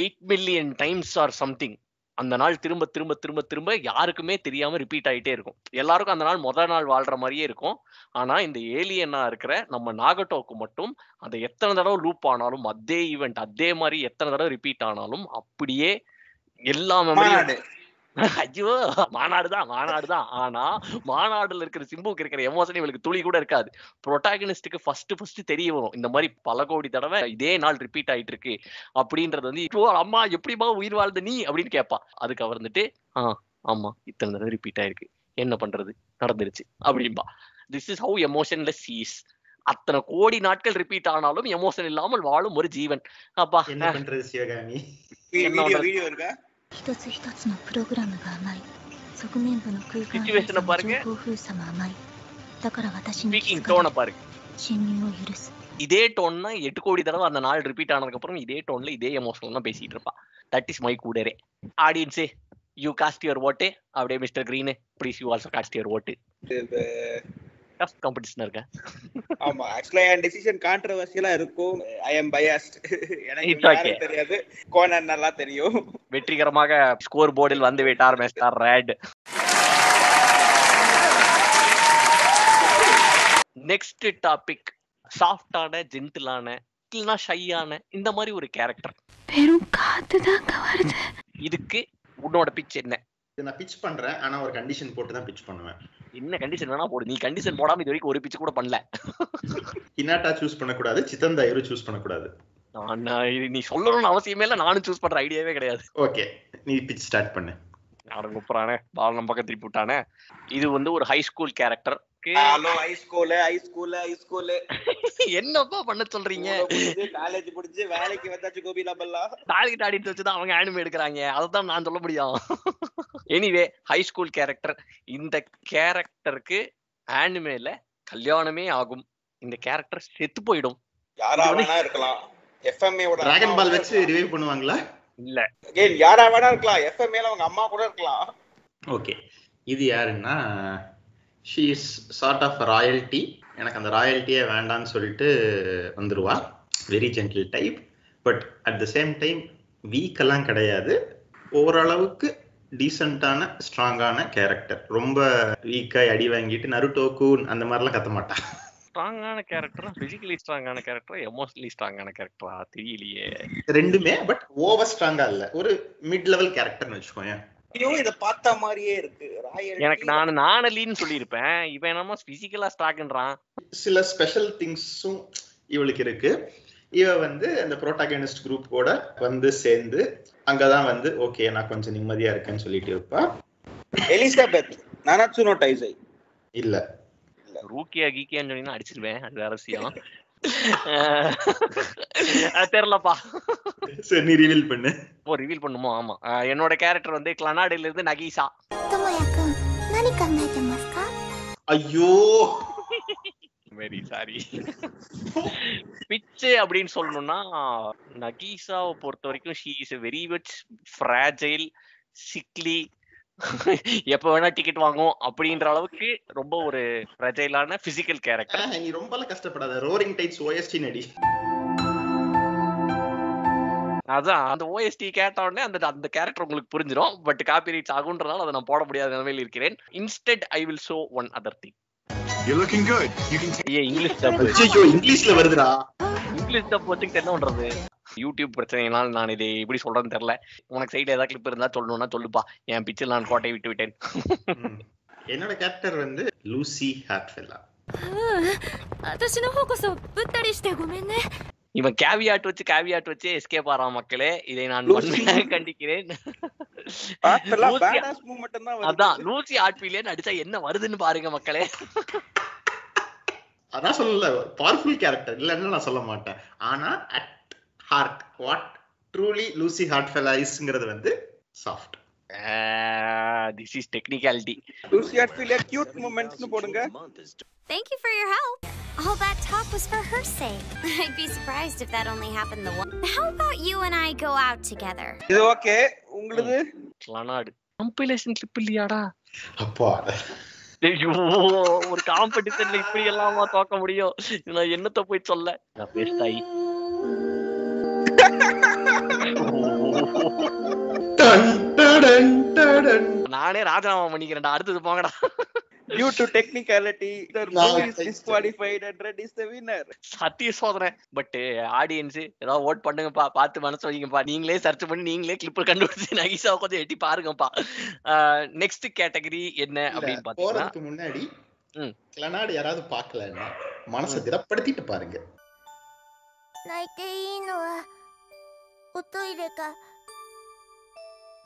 8 மில்லியன் டைம்ஸ் ஆர் சம்திங் அந்த நாள் திரும்ப திரும்ப திரும்ப திரும்ப யாருக்குமே தெரியாம ரிப்பீட் ஆகிட்டே இருக்கும். எல்லாருக்கும் அந்த நாள் முதல் நாள் வாழ்ற மாதிரியே இருக்கும். ஆனா இந்த ஏலியனா இருக்கிற நம்ம நாகட்டோக்கு மட்டும் அதை எத்தனை தடவை லூப் ஆனாலும் அதே ஈவெண்ட் அதே மாதிரி எத்தனை தடவை ரிப்பீட் ஆனாலும் அப்படியே எல்லா மெமரியும். ஐயோ மாநாடுதான். ஆனா மாநாடுல இருக்கிற சிம்புக்கு இருக்கிற எமோஷன் இவளுக்கு துளி கூட இருக்காது. புரோட்டாகனிஸ்டுக்கு ஃபர்ஸ்ட் தெரிய வரும் இந்த மாதிரி பல கோடி தடவை இதே நாள் ரிப்பீட் ஆயிட்டு இருக்கு அப்படின்றது வந்து இப்போ அம்மா எப்படிமா உயிர் வாழ்ந்த நீ அப்படின்னு கேட்பா. அதுக்கு அவர் வந்துட்டு ஆமா இத்தனை தடவை ரிப்பீட் ஆயிருக்கு, என்ன பண்றது, நடந்துருச்சு அப்படின்பா. This is how emotionless is. அத்தனை கோடி நாட்கள் ரிப்பீட் ஆனாலும் எமோஷன் இல்லாமல் வாழும் ஒரு ஜீவன். அப்பா என்ன பண்றது சிவகாமி? வீடியோ இருக்கா? 一つ一つのプログラムが甘い。側面部の空間閉鎖の情報封鎖も甘い。だから私に気づかない。侵入を許す。இதே டோன்னா 8 கோடி தடவை அந்த நாள் ரிப்பீட் ஆனதுக்கு அப்புறம் இதே டோன்ல இதே எமோஷனல் தான் பேசிட்டு இருப்பா. தட் இஸ் மை கூடரே. ஆடியன்ஸே யூ காஸ்ட் யுவர் ஓட்டு. அப்படியே mister green please you also cast your vote. Tough competition இருக்கா? ஆமா, ஆக்சுவலா என் டிசிஷன் கான்ட்ரோவர்சியலா இருக்கும். I am biased. எனக்கு தெரியாது, கோனன் நல்லா தெரியும். வெற்றிகரமாக ஸ்கோர் போர்டில் வந்து விட்டார் மிஸ்டர் ரெட். நெக்ஸ்ட் டாபிக் சாஃப்டான ஜென்டிலான இல்லனா ஷையான இந்த மாதிரி ஒரு கேரக்டர். வெறும் காத்து தான் வருது. இதுக்கு உன்னோட பிட்ச் என்ன? நான் பிட்ச் பண்றேன், ஆனா ஒரு கண்டிஷன் போட்டு தான் பிட்ச் பண்ணுவேன். என்ன கண்டிஷன் வேணா போடு. நீ கண்டிஷன் போடாம இது வரைக்கும் ஒரு பிட்ச் கூட பண்ணல. ஹினாட்டா சூஸ் பண்ணக்கூடாது, சித்தன் தாயரு சூஸ் பண்ணக்கூடாது. நீ சொல்லணும்னு அவசியமே இல்ல, நானும் சூஸ் பண்ற ஐடியாவே கிடையாது. ஓகே, நீ பிட்ச் ஸ்டார்ட் பண்ணு. யாரும் கூப்பிடுறானே, பால் நம்ம பக்கம் திருப்பி விட்டானே. இது வந்து ஒரு high school character. Hello hi school என்னப்பா பண்ண சொல்றீங்க? காலேஜ் முடிஞ்சு வேலைக்கு வந்தாச்சு கோபி லபல்லா டார்கெட் ஆடிட்டு வச்சு தான் அவங்க ஆனிமே எடுக்கறாங்க. அதான் நான் சொல்ல முடியும். Anyway high school character. இந்த கேரக்டருக்கு ஆனிமேல கல்யாணமே ஆகும். இந்த கேரக்டர் செத்து போயிடும். யாரா வேணா இருக்கலாம். எஃப்எம்ஏ ஓட டிராகன் பால் வச்சு ரிவைவ் பண்ணுவாங்களா? இல்ல, அகைன் யாரா வேணா இருக்கலாம். எஃப்எம்ஏல அவங்க அம்மா கூட இருக்கலாம். ஓகே, இது யாருன்னா she is sort of royalty. எனக்கு அந்த ராயல்ட்டியே வேண்டான்னு சொல்லிட்டு வந்துருவா. Very gentle type, but at the same time week எல்லாம் கிடையாது. ஓரளவுக்கு டீசென்டான ஸ்ட்ராங்கான கேரக்டர். ரொம்ப வீக்காக அடி வாங்கிட்டு நருட்டோக்கு அந்த மாதிரிலாம் கத்த மாட்டா. ஸ்ட்ராங்கான கேரக்டரா, பிசிக்கலி ஸ்ட்ராங்கான கேரக்டரா, எமோஷனலி ஸ்ட்ராங்கான கேரக்டரா தெரியலையே. ரெண்டுமே, பட் ஓவர் ஸ்ட்ராங்கா இல்ல, ஒரு மிட் லெவல் கேரக்டர்னு வச்சுக்கோங்க. இத பார்த்த மாதிரியே இருக்கு. எனக்கு நானலின்னு சொல்லியிருப்பேன், இவன் என்னமோ பிசிக்கலா ஸ்ட்ராங்ன்றான். சில ஸ்பெஷல் திங்ஸும் இவளுக்கு இருக்கு. இவ வந்து அந்த ப்ரோட்டாகனிஸ்ட் குரூப் கூட வந்து சேர்ந்து அங்கதான் வந்து ஓகே நான் கொஞ்சம் நிம்மதியா இருக்கேன்னு சொல்லிட்டு இருப்பா. எலிசபெத் நானாட்சு நோ டைசை இல்ல ரூக்கியா கீக்கியான்னு சொன்னீங்கன்னா அடிச்சிருவேன், அது வேற விஷயம். தெரியலப்பா. சரி நீ ரிவீல் பண்ணு. ஓ ரிவீல் பண்ணுமோ? ஆமா, என்னோட கேரக்டர் வந்து கிளனாடில இருந்து நகீசா. ஐயோ வெரி சாரி. பிச்சு அப்படின்னு சொல்லணும்னா நகீசாவை பொறுத்த வரைக்கும் she is very much fragile, sickly, எப்ப வேணா டிக்கெட் வாங்கும் அப்படின்ற அளவுக்கு ரொம்ப ஒரு ஃப்ராஜைலான பிசிக்கல் கேரக்டர். நீ ரொம்ப கஷ்டப்படாத, ரோரிங் டைட்ஸ் ஓஎஸ்டி நடி. அதான் அந்த ஓஎஸ்டி கேட்ட உடனே அந்த கேரக்டர் உங்களுக்கு புரிஞ்சிடும். பட் காப்பி ரைட்ஸ் ஆகுன்றதால அதை நான் போட முடியாத நிலைமையில் இருக்கிறேன். Instead I will show one other thing. You're looking good. You can English dub. ஐயோ இங்கிலீஷ்ல வருதுடா. இங்கிலீஷ் டப் வச்சுக்கிட்டு என்ன பண்றது? யூடியூப் பிரச்சனைனால நான் இதை எப்படி சொல்றேன்னு தெரியல. உனக்கு சைடுல ஏதாவது கிளிப் இருந்தா சொல்லணும்னா சொல்லுப்பா. என் பிச்சில் நான் கோட்டை விட்டு விட்டேன். என்னோட கேரக்டர் வந்து லூசி ஹார்ட்ஃபெல்லா. 私の方こそぶったりしてごめんね. இவன் கேவியாட் வச்சு எஸ்கேப் ஆறான் மக்களே. இதை நான் வன்மையாக கண்டிக்கிறேன். அதான் லூசி ஆட்பிலியன் அடிச்சா என்ன வருதுன்னு பாருங்க மக்களே. அதான் சொல்லல, பவர்ஃபுல் கேரக்டர் இல்லன்னு நான் சொல்ல மாட்டேன். ஆனா at heart what truly Lucy Heartfilia இஸ்ங்கிறது வந்து soft. This is technicality. Lucy Heartfilia cute moments னு போடுங்க. Thank you for your help. All that talk was for her sake. I'd be surprised if that only happened the one. How about you and I go out together? இது okay. உங்களுக்கு கிளனாட் compilation clip இல்லையாடா? அப்பா ஐயோ, ஒரு காம்படிஷன்ல இப்படி எல்லாமா தோக்க முடியும்? நான் என்னத்த போய் சொல்ல? நான் பேஸ்டாயி நானே ராஜினாமா பண்ணிக்கிறேன்டா. அடுத்தது போங்கடா. Due to technicality, the movie is disqualified and Red is the winner. சத்திய சோதனை. பட் ஆடியன்ஸ் ஏதாவது ஓட் பண்ணுங்கப்பா, பார்த்து மனசு வைங்கப்பா. நீங்களே சர்ச் பண்ணி நீங்களே கிளிப் கண்டுபிடிச்சு நைஸாக கொஞ்சம் எட்டி பாருங்கப்பா. நெக்ஸ்ட் கேட்டகரி என்ன அப்படின்னு பாத்தீங்கன்னா, போறதுக்கு முன்னாடி கிளனாட் யாராவது பார்க்கலன்னா மனசை திடப்படுத்திட்டு பாருங்க. 泣いていいのはおトイレか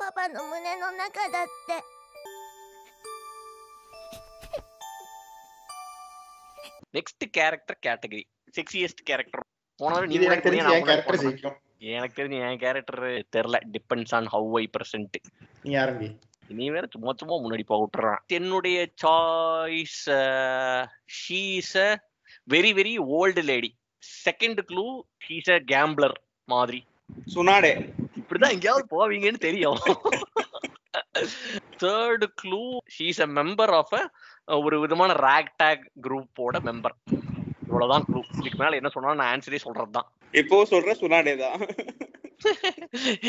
パパの胸の中だって。நெக்ஸ்ட் கேரக்டர் கேட்டகரி செக்ஸியஸ்ட் கேரக்டர். எனக்கு தெரிஞ்சு என் கேரக்டர் தெரியல. Depends on have I present. நீ ஆரம்பி. நீ வேற சும்மா சும்மா முன்னாடி போக விட்டுறான். என்னுடைய choice she is a very very old lady. Second clue she is a gambler மாதிரி. சுனாடே. இப்படிதான் எங்கேயாவது போவீங்கன்னு தெரியும். Third clue she is a member of ஒரு விதமான ராக்டாக் குரூப்போட மெம்பர். இவ்வளவுதான் க்ளூ. இதுக்கு மேல என்ன சொன்னா நான் ஆன்சரே சொல்றதுதான். இப்போ சொல்ற சுனாடே தான்.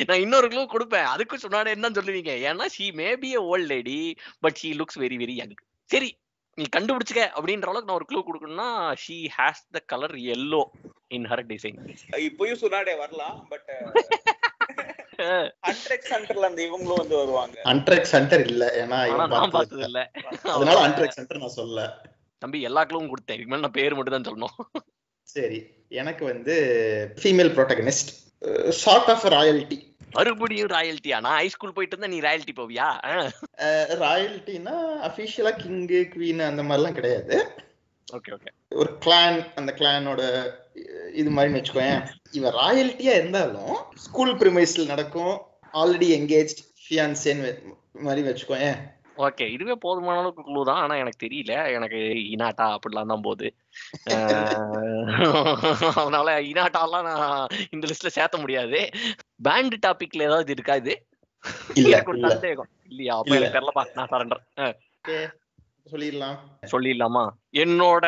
நான் இன்னொரு க்ளூ கொடுப்பேன், அதுக்கு சுனாடே தான் சொல்லுவீங்க. ஏன்னா she may be a volt lady but she looks very very young. சரி நீ கண்டுபிடிச்சுக்க அப்படின்ற அளவுக்கு நான் ஒரு க்ளூ கொடுக்கணும்னா she has the colour yellow in her design. இப்போயும் சுனாடே வரலாம். பட் அன்ட்ரெக்ஸ் சென்டர்ல அந்த இவங்களும் வந்து வருவாங்க. அன்ட்ரெக்ஸ் சென்டர் இல்ல, ஏன்னா நான் பார்த்தது இல்ல, அதனால அன்ட்ரெக்ஸ் சென்டர் நான் சொல்ல. தம்பி எல்லா க்ளூவும் கொடுத்தேன், இதுக்கு மேல நான் பேர் மட்டும் தான் சொல்லணும். சரி, எனக்கு வந்து female protagonist, sort of royalty. மறுபடியும் ராயல்ட்டியா? நான் ஹை ஸ்கூல் போயிட்டு இருந்தா நீ ராயல்ட்டி போவியா? ராயல்ட்டினா அபிஷியலா கிங் குவீன் அந்த மாதிரிலாம் கிடையாது. ஓகே ஓகே, ஒரு கிளான், அந்த கிளானோட இது மாதிரி வச்சுக்கோயேன். இவன் ராயல்ட்டியா இருந்தாலும் ஸ்கூல் பிரிமைஸ்ல நடக்கும், ஆல்ரெடி எங்கேஜ் ஃபியான்சேன்னு மாதிரி வச்சுக்கோயேன். ஓகே, இதுவே போதுமான அளவுக்கு க்ளூ தான். ஆனா எனக்கு தெரியல, எனக்கு இனாட்டா அப்படிலாம் தான் போகுது. அதனால இனாட்டாலாம் நான் இந்த லிஸ்ட்ல சேர்த்த முடியாது. பேண்ட் டாபிக்ல ஏதாவது இருக்கா இது? எனக்கு ஒரு சந்தேகம். இல்லையா? அப்ப எனக்கு தெரியலப்பா, நான் சரண்டர். சொல்லிடலாமா? என்னோட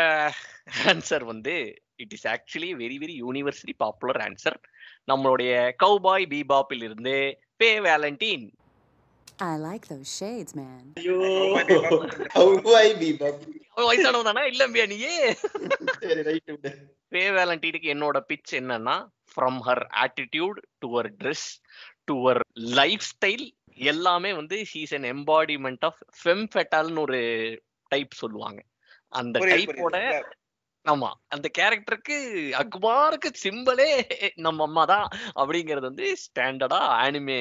ஆன்சர் வந்து it is actually very very universally popular answer. நம்மளுடைய கௌபாய் பீபாப்பில் இருந்து பே வேலண்டின். I like those shades, man. ஐயோ how I be babu வயசானவன் தானே இல்லம்பியா நீயே. சரி ரைட் விடு. ஃபே வேலண்டைனுக்கு என்னோட பிட்ச் என்னன்னா, from her attitude to her dress to her life style எல்லாமே வந்து ஷீஸ் அன் எம்பாடிமெண்ட் ஆஃப் ஃபெம் ஃபெட்டால்னு ஒரு டைப் சொல்லுவாங்க. அந்த டைப்போட ஆமா அந்த கேரக்டருக்கு அக்பாருக்கு சிம்பிளே நம்ம அம்மா தான் அப்படிங்கிறது வந்து ஸ்டாண்டர்டா ஆனிமே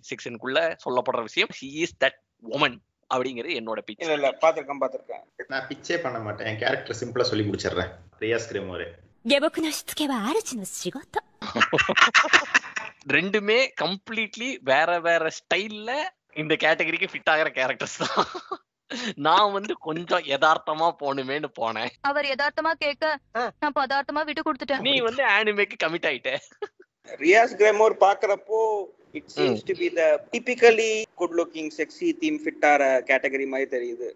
செக்ஷனுக்குள்ள சொல்லப்படுற விஷயம். ஷீ இஸ் தட் வுமன் அப்படிங்கிறது என்னோட பிட்ச். இல்ல பாத்திருக்கேன். நான் பிச்சே பண்ண மாட்டேன், என் கேரக்டர் சிம்பிளா சொல்லி முடிச்சிடுறேன். ரியாஸ் கிரேமோரே. 下僕のしつけは主の仕事. ரெண்டுமே கம்ப்ளீட்லி வேற வேற ஸ்டைல்ல இந்த கேட்டகரிக்கு ஃபிட் ஆகிற கேரக்டர்ஸ் தான். நான் வந்து கொஞ்சம் யதார்த்தமா போணுமேன்னு போனேன். அவர் யதார்த்தமா கேட்க நான் பதார்த்தமா விட்டு கொடுத்துட்டேன். நீ வந்து ஆனிமேக்கு கமிட் ஆயிட்ட. ரியாஸ் கிரேமோர் பாக்குறப்போ it seems to be the typically good looking sexy theme fit ஆற கேட்டகரி மாதிரி தெரியுது.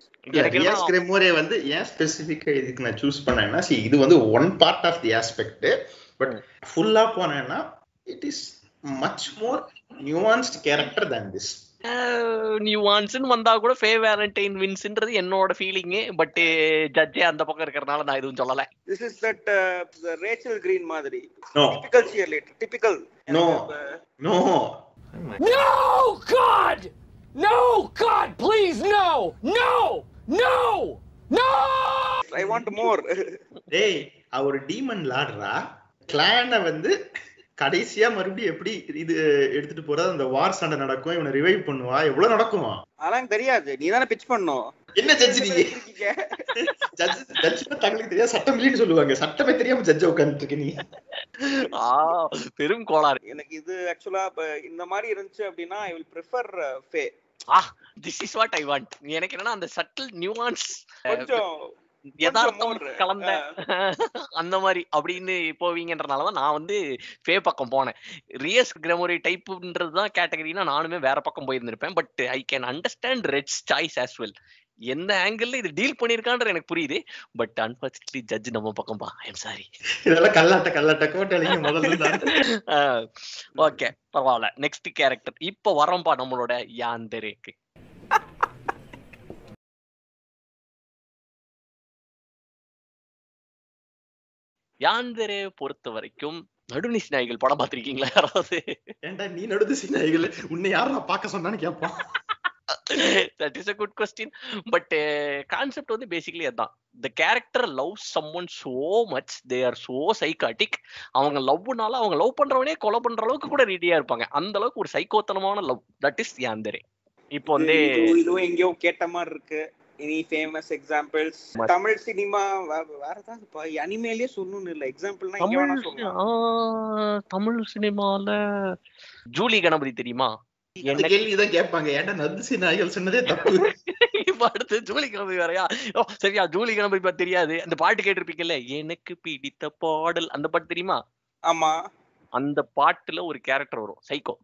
ரியாஸ் கிரேமோரே வந்து ஏன் ஸ்பெசிஃபிக்கா இதுக்கு நான் சூஸ் பண்ணேன்னா, இது வந்து one part of the aspect, but ஃபுல்லா போனேன்னா it is much more nuanced character than this. நியூவான்ஸ்னு வந்தா கூட ஃபே வேலண்டைன் வின்ஸ்ன்றது என்னோட ஃபீலிங். பட் ஜட்ஜே அந்த பக்கம் இருக்கறனால நான் எதுவும் சொல்லல. This is that Rachel Green மாதிரி. No. Typical cheerleader. Typical. No. No God! No God, please no! No! No! No! I want more. டேய் அவர் டீமன் லார்டரா, கிளானை வந்து கடைசியா மறுபடியும் எப்படி இது எடுத்துட்டு போறது, அந்த வார் சண்டை நடக்கும், இவனை ரிவைவ் பண்ணுவா, எவ்வளவு நடக்கும் அதெல்லாம் தெரியாது. நீ தானே பிட்ச் பண்ணணும். என்ன ஜட்ஜ் நீ? ஜட்ஜ் தங்களுக்கு தெரியாது, சட்டம் இல்லைன்னு சொல்லுவாங்க. சட்டமே தெரியாம ஜட்ஜ் உட்கார்ந்துட்டு இருக்க நீ. பெரும் கோளாறு. எனக்கு இது ஆக்சுவலா இந்த மாதிரி இருந்துச்சு அப்படின்னா ஐ வில் பிரெஃபர் ஃபே. This is what I want. எனக்கு என்னன்னா அந்த சட்டில் நியூவான்ஸ் கொஞ்சம் யதார்த்தம் கலந்த அந்த மாதிரி அப்படின்னு போவீங்கன்றனாலதான் நான் வந்து ஃபே பக்கம் போனேன். ரியஸ் கிரேமோரி டைப்ன்றதுதான் கேட்டகரினா நானுமே வேற பக்கம் போயிருந்திருப்பேன். But I can understand Red's choice as well. எந்த ஆங்கிள் இது டீல் பண்ணிருக்கான்ற எனக்கு புரியுது. பட் அன்பார்ச்சுனேட்லி ஜட்ஜ் நம்ம பக்கம் பா. I am sorry. இதெல்லாம் கல்லாட்ட கோட்டலிங்க முதல்ல. ஓகே பரவாயில்ல. நெக்ஸ்ட் கேரக்டர் இப்போ வரோம்பா நம்மளோட யாந்தரேக்கு. யாந்தரே பொறுத்த வரைக்கும் நடுநிசி நாய்கள் படம் பார்த்திருக்கீங்களா யாராவது? ஏன்டா நீ நடுநிசி நாய்கள் உன்னை யாரா பார்க்க சொன்னான்னு கேட்பான். That is a good question. But concept வந்து basically அதான். The character loves someone so much, they are so psychotic. அவங்க லவ்னால அவங்க லவ் பண்றவனே கொலை பண்ற அளவுக்கு கூட ரெடியா இருப்பாங்க. அந்த அளவுக்கு ஒரு சைக்கோத்தனமான லவ். That is யாந்தரே. இப்போ வந்து இதுவும் எங்கேயோ கேட்ட மாதிரி இருக்கு. Any famous examples Tamil cinema வேற ஏதாவது அனிமேலயே சொல்லணும் இல்ல எக்ஸாம்பிள்னா இங்க வேணா சொல்லலாம். தமிழ் சினிமால ஜூலி கணபதி தெரியுமா? என்ன கேள்விதான் கேட்பாங்க. ஏன்டா நடுநிசி நாய்கள் சொன்னதே தப்பு. இப்ப அடுத்து ஜூலி கணபதி வரையா? சரியா ஜூலி கணபதி பத்தி தெரியாது. அந்த பாட்டு கேட்டிருப்பீங்கல்ல, எனக்கு பிடித்த பாடல், அந்த பாட்டு தெரியுமா? ஆமா. அந்த பாட்டுல ஒரு கேரக்டர் வரும் சைக்கோ.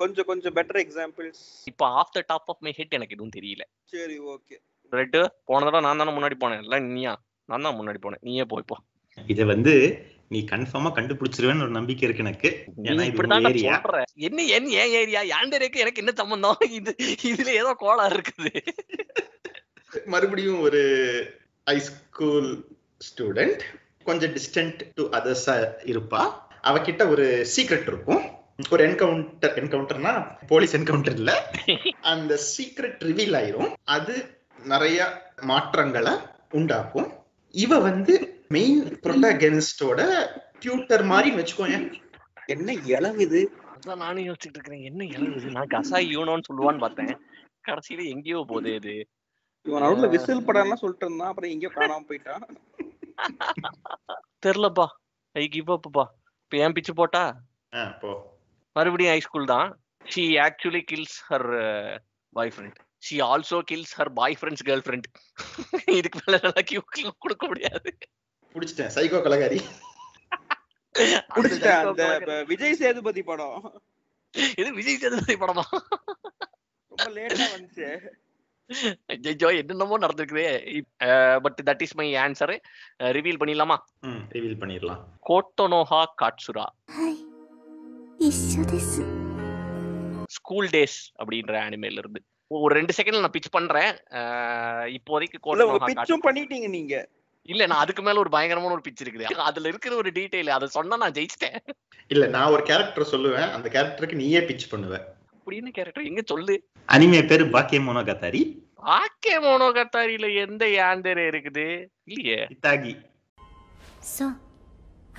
கொஞ்சம் பெட்டர் எக்ஸாம்பிள்ஸ் இப்போ off the top of my head எனக்கு எதுவும் தெரியல. சரி ஓகே. ரெட் போன தடவை நான் தானே முன்னாடி போனேன். இல்ல நீயா? நான் தான் முன்னாடி போனேன். நீயே போய்ப்போ. இத வந்து நீ கன்ஃபார்மா கண்டுபிடிச்சிருவேன்னு ஒரு நம்பிக்கை இருக்கு எனக்கு. என்ன ஏன் ஏரியா யாண்டரேக்கு எனக்கு என்ன சம்பந்தம்? இதுல ஏதோ கோளாறு இருக்குது. மறுபடியும் ஒரு ஹை ஸ்கூல் ஸ்டூடெண்ட், கொஞ்சம் டிஸ்டன்ட் டு அதர்ஸா இருப்பா. அவகிட்ட ஒரு சீக்ரெட் இருக்கும். ஒரு என்கவுண்டர்னா போலீஸ் என்கவுண்டர் இல்ல, அந்த சீக்ரெட் ரிவீல் ஆயிரும். அது நிறைய மாற்றங்களை உண்டாக்கும். இவ வந்து மெயின் ப்ரோட்டாகனிஸ்டோட டியூட்டர் மாதிரி வச்சுக்கோங்க. என்ன இளவுது? அதான் நானே யோசிச்சுட்டு இருக்கேன். என்ன இளவுது? நான் கசாய் யூனோன்னு சொல்லுவான்னு பார்த்தேன். கடைசியில எங்கேயோ போதே இது. இவன் நடுவுல விசில் படம்லாம் சொல்லிட்டு இருந்தான், அப்புறம் எங்கேயோ காணாம போயிட்டான். தெரியலப்பா. ஐ கிவ் அப்பா. இப்போ ஏன் பிச்சு போட்டா போ. மறுபடியும் ஹை ஸ்கூல் தான். She actually kills her boyfriend. She also kills her boyfriend's girlfriend. இதுக்கு மேல நல்லா கியூ கொடுக்க முடியாது. புடிச்சிட்டேன் சைக்கோ கலகாரி. புடிச்சிட்டேன். அந்த விஜய் சேதுபதி படம். இது விஜய் சேதுபதி படமா? ரொம்ப லேட்டா வந்துச்சு. ஐயோ என்னென்னமோ நடந்துருக்குதே. But that is my answer. Reveal பண்ணிடலாமா? ரிவீல் பண்ணிடலாம். கோட்டோனோஹா காட்சுரா. 一緒です ஸ்கூல் டேஸ் அப்படின்ற அனிமேல இருந்து. ஒரு 2 செகண்ட்ல நான் பிட்ச் பண்றேன். இப்போதைக்கு பிட்சும் பண்ணிட்டீங்க நீங்க. இல்ல நான் அதுக்கு மேல ஒரு பயங்கரமான ஒரு பிட்ச் இருக்குது. அதுல இருக்கிற ஒரு டீடைல் அதை சொன்னா நான் ஜெயிச்சிட்டேன். இல்ல நான் ஒரு கேரக்டர் சொல்லுவேன், அந்த கேரக்டருக்கு நீயே பிட்ச் பண்ணுவ. அப்படின்னு கேரக்டர் எங்க சொல்லு. அனிமே பேரு பாக்கேமோனோகதாரி. பாக்கேமோனோகதாரியில எந்த யாந்தரே இருக்குது? இல்லையே. இத்தாகி. சோ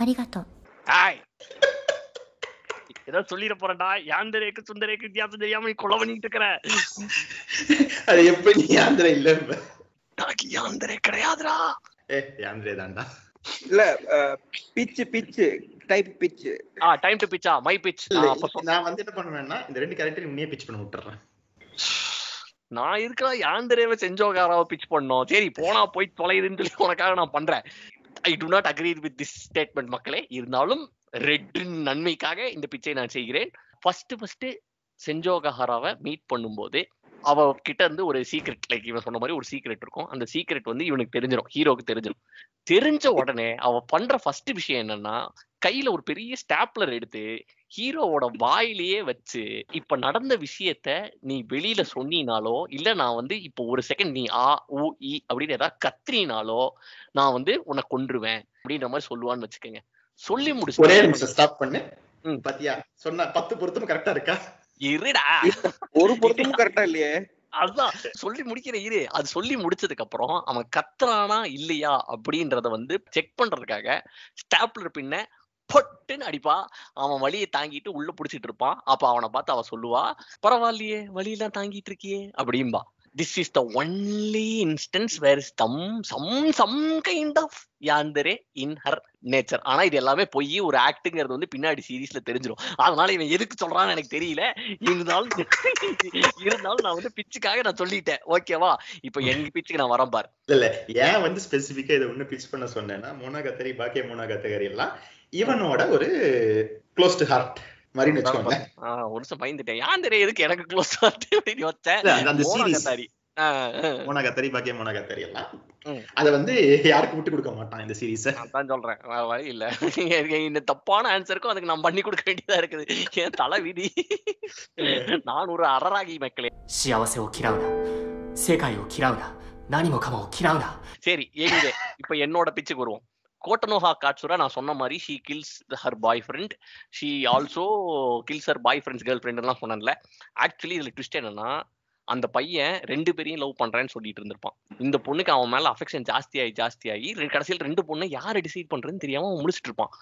அரிகாட்டோ. ஹாய். ஏதோ சொல்லிட போறேன்டா. யாந்தரேக்கு சுந்தரேக்கு வித்தியாசம் தெரியாம நீ கொலை பண்ணிட்டு இருக்கிற. அது எப்ப நீ யாந்தரே இல்ல? எனக்கு யாந்தரே கிடையாதுடா. யாந்தரே தான்டா. இல்ல pitch type pitch. Time to pizza my pitch. நான் வந்து என்ன பண்ணுவேன்னா இந்த 2 கேரக்டர் உன்னையே பிட்ச் பண்ண விட்டுறேன். நான் இருக்கிற யாந்தரேவை செஞ்சோகாராவை பிட்ச் பண்ணோம். சரி போனா போய் தொலைதுன்னு சொல்லி உனக்காக நான் பண்றேன். I do not agree with this statement மக்களே. இருந்தாலும் ரெட்டின் நன்மைக்காக இந்த பிச்சை நான் செய்கிறேன். ஃபர்ஸ்ட் செஞ்சோகாராவை மீட் பண்ணும்போது அவ கிட்ட இருந்து ஒரு சீக்ரெட், லைக் இவன் சொன்ன மாதிரி ஒரு சீக்ரெட் இருக்கும். அந்த சீக்ரெட் வந்து இவனுக்கு தெரிஞ்சிடும், ஹீரோக்கு தெரிஞ்சிடும். தெரிஞ்ச உடனே அவ பண்ற ஃபர்ஸ்ட் விஷயம் என்னன்னா, கையில ஒரு பெரிய ஸ்டாப்லர் எடுத்து ஹீரோவோட வாயிலேயே வச்சு, இப்ப நடந்த விஷயத்த நீ வெளியில சொன்னினாலோ இல்ல நான் வந்து இப்போ ஒரு செகண்ட் நீ ஆ ஊ இ அப்படின்னு ஏதாவது கத்தினாலோ நான் வந்து உன்னை கொன்றுவேன் அப்படின்ற மாதிரி சொல்லுவான்னு வச்சுக்கோங்க. சொல்லி முடிச்சு ஒரே நிமிஷம் ஸ்டாப் பண்ணு. பாத்தியா சொன்ன 10 பொருத்தமும் கரெக்டா இருக்கா? இருடா, ஒரு பொருத்தமும் கரெக்டா இல்லையே. அதான் சொல்லி முடிக்கிறேன் இரு. அது சொல்லி முடிச்சதுக்கு அப்புறம் அவன் கத்துறானா இல்லையா அப்படின்றத வந்து செக் பண்றதுக்காக ஸ்டாப்லர் பின்ன பொட்டுன்னு அடிப்பா. அவன் வலியை தாங்கிட்டு உள்ள புடிச்சிட்டு இருப்பான். அப்ப அவனை பார்த்து அவ சொல்லுவா, பரவாயில்லையே வலியெல்லாம் தாங்கிட்டு இருக்கியே அப்படின்பா. This is the only instance where some kind of yandere in her nature. ஆனா இது எல்லாமே போய் ஒரு ஆக்டிங்கிறது வந்து பின்னாடி சீரீஸ்ல தெரிஞ்சிடும். அதனால இவன் எதுக்கு சொல்றான்னு எனக்கு தெரியல. இருந்தாலும் நான் வந்து பிச்சுக்காக நான் சொல்லிட்டேன். ஓகேவா? இப்ப எங்க பிச்சுக்கு நான் வரேன் பாரு. இல்ல ஏன் வந்து ஸ்பெசிபிக்கா இதை ஒண்ணு பிச் பண்ண சொன்னேன்னா, மோனோகதாரி பாக்கே மோனோகதாரி எல்லாம் இவனோட ஒரு க்ளோஸ் டு ஹார்ட் மாதிரி வச்சுக்கோங்க. ஒரு நிமிஷம் பயந்துட்டேன். யாந்தரே எதுக்கு எனக்கு க்ளோஸ் ஹார்ட் அப்படின்னு வச்சேன். அந்த சீரிஸ் மோனோகதாரி பாக்கே மோனோகதாரி எல்லாம் அத வந்து யாருக்கு விட்டு கொடுக்க மாட்டான் இந்த சீரிஸ். நான் சொல்றேன் வழி இல்ல. இந்த தப்பான ஆன்சருக்கும் அதுக்கு நான் பண்ணி கொடுக்க வேண்டியதா இருக்குது. என் தலை விதி. நான் ஒரு அரராகி மக்களே. சரி எங்க இப்ப என்னோட பிச்சுக்கு வருவோம். கோட்டனோஹா காட்சுரா நான் சொன்ன மாதிரி she kills her boy friend. She also kills her boy friends girl friend எல்லாம் சொன்னேன்ல. ஆக்சுவலி இதுல ட்விஸ்ட் என்னன்னா, அந்த பையன் 2 பேரையும் லவ் பண்றேன்னு சொல்லிட்டு இருந்திருப்பான். இந்த பொண்ணுக்கு அவன் மேல அஃபெக்ஷன் ஜாஸ்தியாகி கடைசியில் 2 பொண்ணு யாரை டிசைட் பண்றதுன்னு தெரியாம அவன் முடிச்சிட்டு இருப்பான்.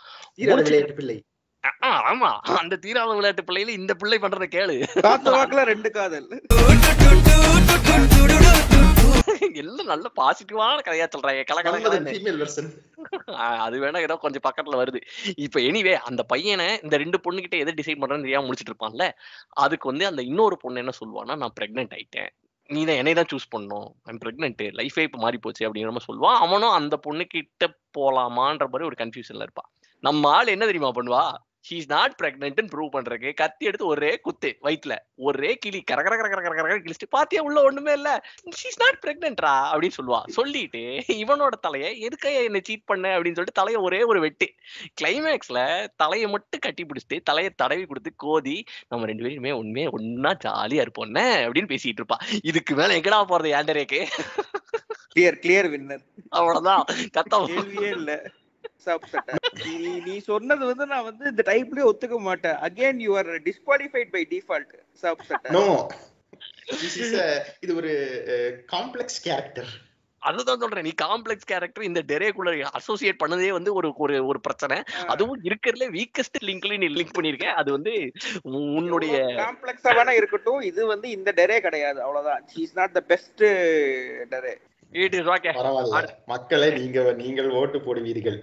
ஆமா, அந்த தீராத விளையாட்டு பிள்ளையில இந்த பிள்ளை பண்றத கேளு. 2 காதல் எல்லாம் நல்ல பாசிட்டிவான கதையா சொல்றாங்க. அது வேணா ஏதோ கொஞ்சம் பக்கத்துல வருது. இப்ப எனிவே அந்த பையனை இந்த 2 பொண்ணு கிட்ட எதை டிசைட் பண்றேன்னு தெரியாம முடிச்சிட்டு இருப்பான்ல. அதுக்கு வந்து அந்த இன்னொரு பொண்ணு என்ன சொல்லுவான்னா, நான் பிரெக்னென்ட் ஆயிட்டேன், நீ தான் என்னை தான் சூஸ் பண்ணணும், ஐம் பிரெக்னென்ட், லைஃபே இப்ப மாறி போச்சு அப்படிங்கிற மாதிரி சொல்லுவான். அவனும் அந்த பொண்ணு கிட்ட போலாமான்ற மாதிரி ஒரு கன்ஃபியூஷன்ல இருப்பான். நம்ம ஆள் என்ன தெரியுமா பண்ணுவா, she is not pregnant ன்னு ப்ரூவ் பண்றதுக்கு கத்தி எடுத்து ஒரே குத்து வயித்துல ஒரே கிளி கரகர கிழிச்சிட்டு பாத்தியா உள்ள ஒண்ணுமே இல்ல, she is not pregnant ரா அப்படின்னு சொல்லுவா. சொல்லிட்டு இவனோட தலையை எதுக்கு என்ன சீட் பண்ண அப்படின்னு சொல்லிட்டு தலையை ஒரே ஒரு வெட்டு. கிளைமேக்ஸ்ல தலையை மட்டும் கட்டி பிடிச்சிட்டு தலையை தடவி கொடுத்து கோதி நம்ம 2 பேருமே உண்மையே ஒன்னா ஜாலியா இருப்போம் அப்படின்னு பேசிட்டு இருப்பா. இதுக்கு மேல எங்கடா போறது யாண்டரேக்கு? Clear winner. அவ்வளவுதான், கத்தம் கேள்வியே இல்ல. நீ சொன்னது வந்து நான் வந்து இந்த டைப்லயே ஒத்துக்க மாட்டேன். Again you are disqualified by default. No, இது ஒரு காம்ப்ளெக்ஸ் கேரக்டர். அதுதான் சொல்றேன், நீ காம்ப்ளெக்ஸ் கேரக்டர் இந்த டெரேக்குள்ள அசோசியேட் பண்ணதே வந்து ஒரு பிரச்சனை. அதுவும் இருக்கிறதுல வீக்கஸ்ட் லிங்க்ல நீ லிங்க் பண்ணிருக்க. அது வந்து உன்னுடைய காம்ப்ளெக்ஸா வேணா இருக்கட்டும், இது வந்து இந்த டெரே கிடையாது, அவ்வளவுதான். she is not the best டெரே. It is okay. பரவாயில்லை மக்களே, நீங்கள் ஓட்டு போடுவீர்கள்.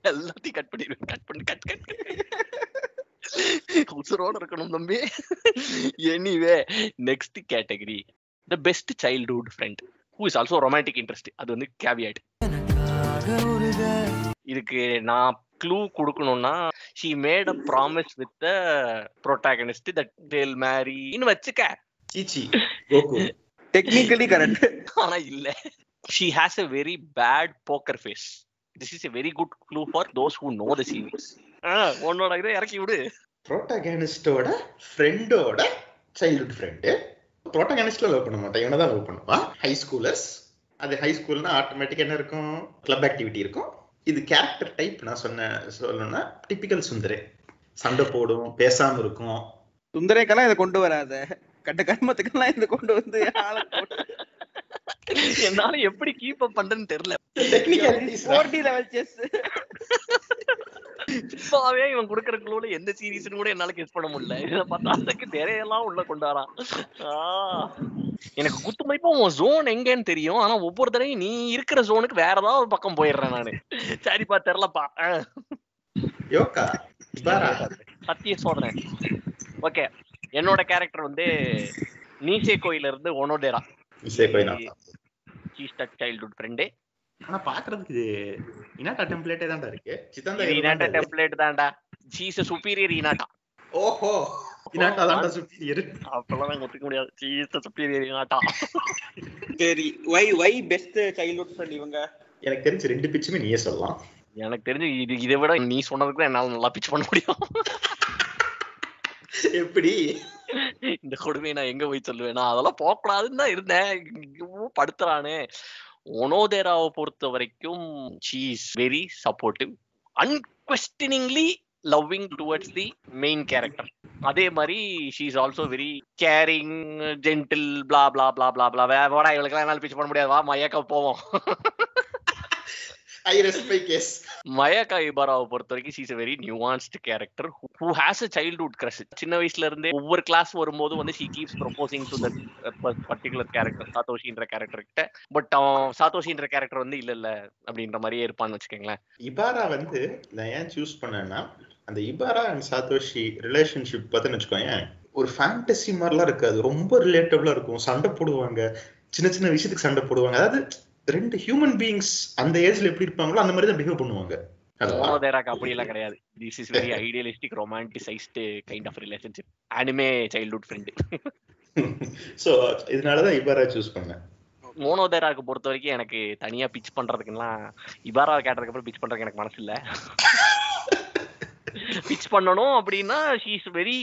எல்லாத்தையும் கட் பண்ணிடுவேன். கட் உசுரோட இருக்கணும் தம்பி. Anyway next category, the best childhood friend who is also romantic interest. அது வந்து கேவியட். இதுக்கு நான் க்ளூ கொடுக்கணும்னா, she made a promise with the protagonist that they'll marry ன்னு வச்சுக்க. சீச்சி கோகு டெக்னிக்கலி கரெக்ட், ஆனா இல்ல. she has a very bad poker face. This is a very good clue for those who know the series. உன்னோட இதை இறக்கி விடு. ப்ரோட்டகனிஸ்டோட ஃப்ரெண்டோட சைல்ட்ஹுட் ஃப்ரெண்டு ப்ரோட்டகனிஸ்ட்ல லவ் பண்ண மாட்டான், இவனை தான் லவ் பண்ணுவான். High schoolers. அது ஹை ஸ்கூல்னா ஆட்டோமேட்டிக்கா என்ன இருக்கும், கிளப் ஆக்டிவிட்டி இருக்கும். இது கேரக்டர் டைப் நான் சொல்லணும்னா டிபிக்கல் சுந்தரே. சண்டை போடும், பேசாம இருக்கும். சுந்தரேக்கெல்லாம் இதை கொண்டு வராத, கட்ட கர்மத்துக்கெல்லாம் இதை கொண்டு வந்து என்னால எப்படி கீப் அப் பண்றேன்னு தெரியல. இப்பவே இவன் குடுக்கற க்ளூல எந்த சீரீஸ்னு கூட என்னால கெஸ் பண்ண முடியல. இத பார்த்தா அதுக்கு நிறையெல்லாம் உள்ள கொண்டாரான். எனக்கு குத்துமைப்பா உன் ஜோன் எங்கன்னு தெரியும், ஆனா ஒவ்வொரு தடவையும் நீ இருக்கிற ஜோனுக்கு வேற ஏதாவது ஒரு பக்கம் போயிடுறேன் நானு. சரிப்பா தெரியலப்பா. சத்திய சோதனை. ஓகே, என்னோட கேரக்டர் வந்து நீசே கோயில இருந்து ஒனோடேரா. Childhood friend. ஆனா பாக்குறதுக்கு இனாட்டா டெம்ப்ளேட்டே தான்டா இருக்கு. இனாட்டா டெம்ப்ளேட் தான்டா. She is a superior இனாட்டா. ஓஹோ, இனாட்டா தான்டா superior. அப்பலாம் ஒத்துக்க முடியாது. She is a superior இனாட்டா. சரி, why best childhood friend இவங்க? எனக்கு தெரிஞ்ச ரெண்டு பிச்சுமே நீயே சொல்லலாம். எனக்கு தெரிஞ்சு இதை விட நீ சொன்னதுக்கு என்னால நல்லா பிச் பண்ண முடியும். எப்படி இந்த கொடுமையை நான் எங்க போய் சொல்லுவேன்? நான் அதெல்லாம் போகக்கூடாதுன்னு தான் இருந்தேன். படுத்துறானே. ஒனோதேராவை பொறுத்த வரைக்கும் she is very supportive, unquestioningly loving towards the main character. அதே மாதிரி she is also very caring, gentle, blah blah blah blah blah. வேற இவளுக்கெல்லாம் என்னால பிச் பண்ண முடியாது. வா மயக்கா போவோம். I rest my case. மயக்கா இபாராவை பொறுத்த வரைக்கும் she is a very nuanced character who has a childhood crush. சின்ன வயசுல இருந்தே ஒவ்வொரு கிளாஸ் வரும்போது வந்து she keeps proposing to that particular character, சாத்தோஷின்ற கேரக்டர் கிட்ட. பட் சாத்தோஷின்ற கேரக்டர் வந்து இல்ல அப்படின்ற மாதிரியே இருப்பான்னு வச்சுக்கோங்களேன். இபாரா வந்து நான் ஏன் சூஸ் பண்ணேன்னா, அந்த இபாரா அண்ட் சாத்தோஷி ரிலேஷன்ஷிப் பார்த்துன்னு வச்சுக்கோங்க, ஒரு ஃபேண்டசி மாதிரிலாம் இருக்காது, ரொம்ப ரிலேட்டபிளா இருக்கும். சண்டை போடுவாங்க, சின்ன சின்ன விஷயத்துக்கு சண்டை போடுவாங்க. அதாவது ரெண்டு ஹியூமன் பீயிங்ஸ் அந்த ஏஜ்ல எப்படி இருப்பாங்களோ அந்த மாதிரி தான் பிஹேவ் பண்ணுவாங்க. ஒனோதேராக்கு அப்படி எல்லாம் கிடையாது. This is very idealistic romanticized kind of relationship. Anime childhood friend. So இதனால தான் இபாரா சூஸ் பண்ணேன். மோனோதேராக்கு பொறுத்த வரைக்கும் எனக்கு தனியா பிச் பண்றதுக்குலாம் இபாரா கேட்டதுக்கு அப்புறம் பிச் பண்றதுக்கு எனக்கு மனசு இல்ல. பிச் பண்ணணும் அப்படின்னா she is very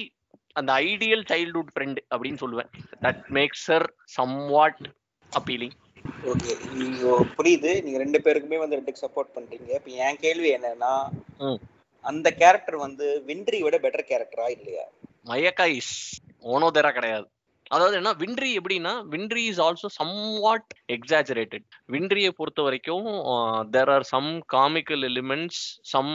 அந்த ஐடியல் சைல்ட்ஹுட் ஃப்ரெண்ட் அப்படின்னு சொல்லுவேன். That makes her somewhat appealing. Okay, நீங்க புரியுது. நீங்க ரெண்டு பேருக்குமே வந்து ரெண்டுக்கு சப்போர்ட் பண்றீங்க. இப்ப என் கேள்வி என்னன்னா, அந்த கேரக்டர் வந்து விண்ட்ரி விட பெட்டர் கேரக்டரா இல்லையா? மயக்கா இஸ், ஒனோதேரா கிடையாது. அதாவது என்ன, விண்ட்ரி எப்படின்னா, விண்ட்ரி இஸ் ஆல்சோ சம்வாட் எக்ஸாஜரேட்டட். விண்ட்ரியை பொறுத்த வரைக்கும் there are some comical elements, some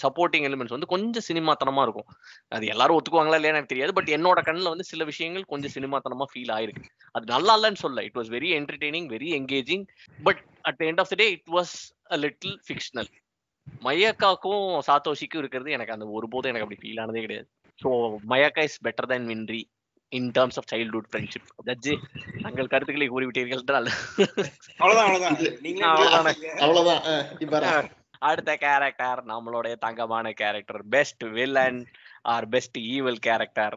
supporting elements வந்து கொஞ்சம் சினிமாத்தனமா இருக்கும். அது எல்லாரும் ஒத்துக்குவாங்களா இல்லையான்னு எனக்கு தெரியாது. பட் என்னோட கண்ணில் வந்து சில விஷயங்கள் கொஞ்சம் சினிமாத்தனமா ஃபீல் ஆயிருக்கு. அது நல்லா இல்லைன்னு சொல்ல, it was very entertaining, very engaging. But at the end of the day it was a little fictional. மயக்காக்கும் சாத்தோஷிக்கும் இருக்கிறது எனக்கு அந்த ஒருபோதும் எனக்கு அப்படி ஃபீல் ஆனதே கிடையாது. So Mayaka is better than விண்ட்ரி in terms of childhood friendship. ஜட்ஜி, தங்கள் கருத்துக்களை கூறிவிட்டீர்கள். அடுத்த கேரக்டர் நம்மளுடைய தங்கமான character, best villain or best evil character.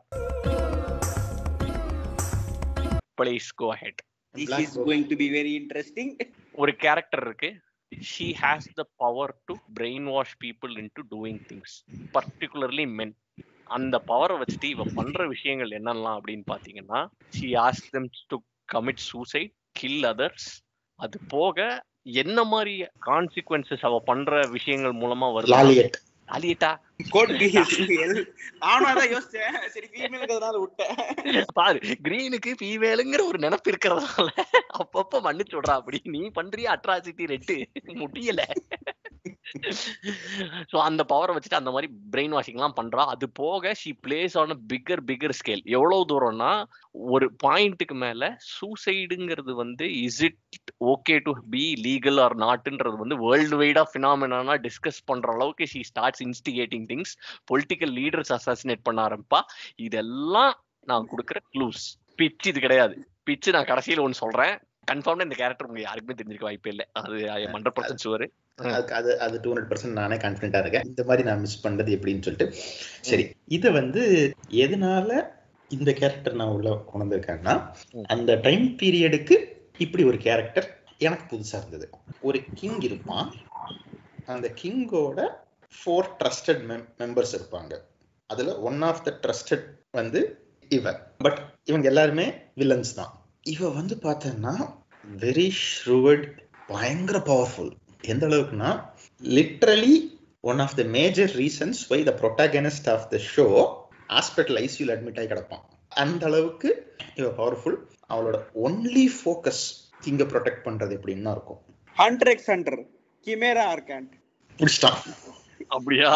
Please go ahead. This is going to be very interesting. ஒரு கேரக்டர் இருக்கு. She has the power to brainwash people into doing things, particularly men. அந்த பவரை வச்சுட்டு இவ பண்ற விஷயங்கள் என்னெல்லாம் அப்படின்னு பாத்தீங்கன்னா, she asks them to commit suicide, kill others. அது போக என்ன மாதிரி கான்சிக்வன்சஸ் அவ பண்ற விஷயங்கள் மூலமா வருது. லாலியட்டா பாரு, கிரீனுக்கு ஃபீமேலுங்கிற ஒரு நினைப்பு இருக்கிறதுனால அப்பப்ப மன்னிச்சு விடுறா. அப்படி நீ பண்றிய அட்ராசிட்டி ரெட்டு முடியல. சோ அந்த பவரை வச்சுட்டு அந்த மாதிரி பிரெயின் வாஷிங் எல்லாம் பண்றா. அது போக she plays on bigger scale. எவ்வளவு தூரம்னா, ஒரு பாயிண்ட்டுக்கு மேல சூசைடுங்கிறது வந்து is it okay to be legal or நாட்ன்றது வந்து வேர்ல்டு வைடா பினாமினா டிஸ்கஸ் பண்ற அளவுக்கு she starts instigating things. Political leaders assassinate பண்ண ஆரம்பிப்பா. இதெல்லாம் நான் கொடுக்குற க்ளூஸ். பிச் இது கிடையாது. பிச் நான் கடைசியில ஒன்னு சொல்றேன். கன்ஃபார்ம்டா இந்த கேரக்டர் உங்களுக்கு யாருக்குமே தெரிஞ்சிருக்க வாய்ப்பே இல்லை. அது 100% ஷுவர். அது 200% நானே கான்ஃபிடென்ட்டா இருக்கேன். இந்த மாதிரி நான் மிஸ் பண்றது எப்படின்னு சொல்லிட்டு. சரி, இத வந்து எதனால இந்த கேரக்டர் நான் உள்ள கொண்டு வந்திருக்கேன்னா, அந்த டைம் பீரியடுக்கு இப்படி ஒரு கேரக்டர் எனக்கு புதுசா இருந்தது. ஒரு கிங் இருப்பான், அந்த கிங்கோட 4 ட்ரஸ்டட் மெம்பர்ஸ் இருப்பாங்க. அதுல ஒன் ஆஃப் த ட்ரஸ்டட் வந்து இவன். பட் இவங்க எல்லாருமே வில்லன்ஸ் தான். இவ வந்து பார்த்தோன்னா வெரி ஷ்ரூவர்ட், பயங்கர பவர்ஃபுல். எந்த அளவுக்குன்னா literally one of the major reasons why the protagonist of the show hospital ஐசியூல அட்மிட் ஆகி கிடப்பான். அந்த அளவுக்கு இவ பவர்ஃபுல். அவளோட ஒன்லி ஃபோக்கஸ் கிங்க ப்ரொடெக்ட் பண்றது எப்படின்னா இருக்கும். ஹண்டர் எக்ஸ் ஹண்டர் கிமேரா ஆர்கான்ட் புடிச்சிட்டான். அப்படியா?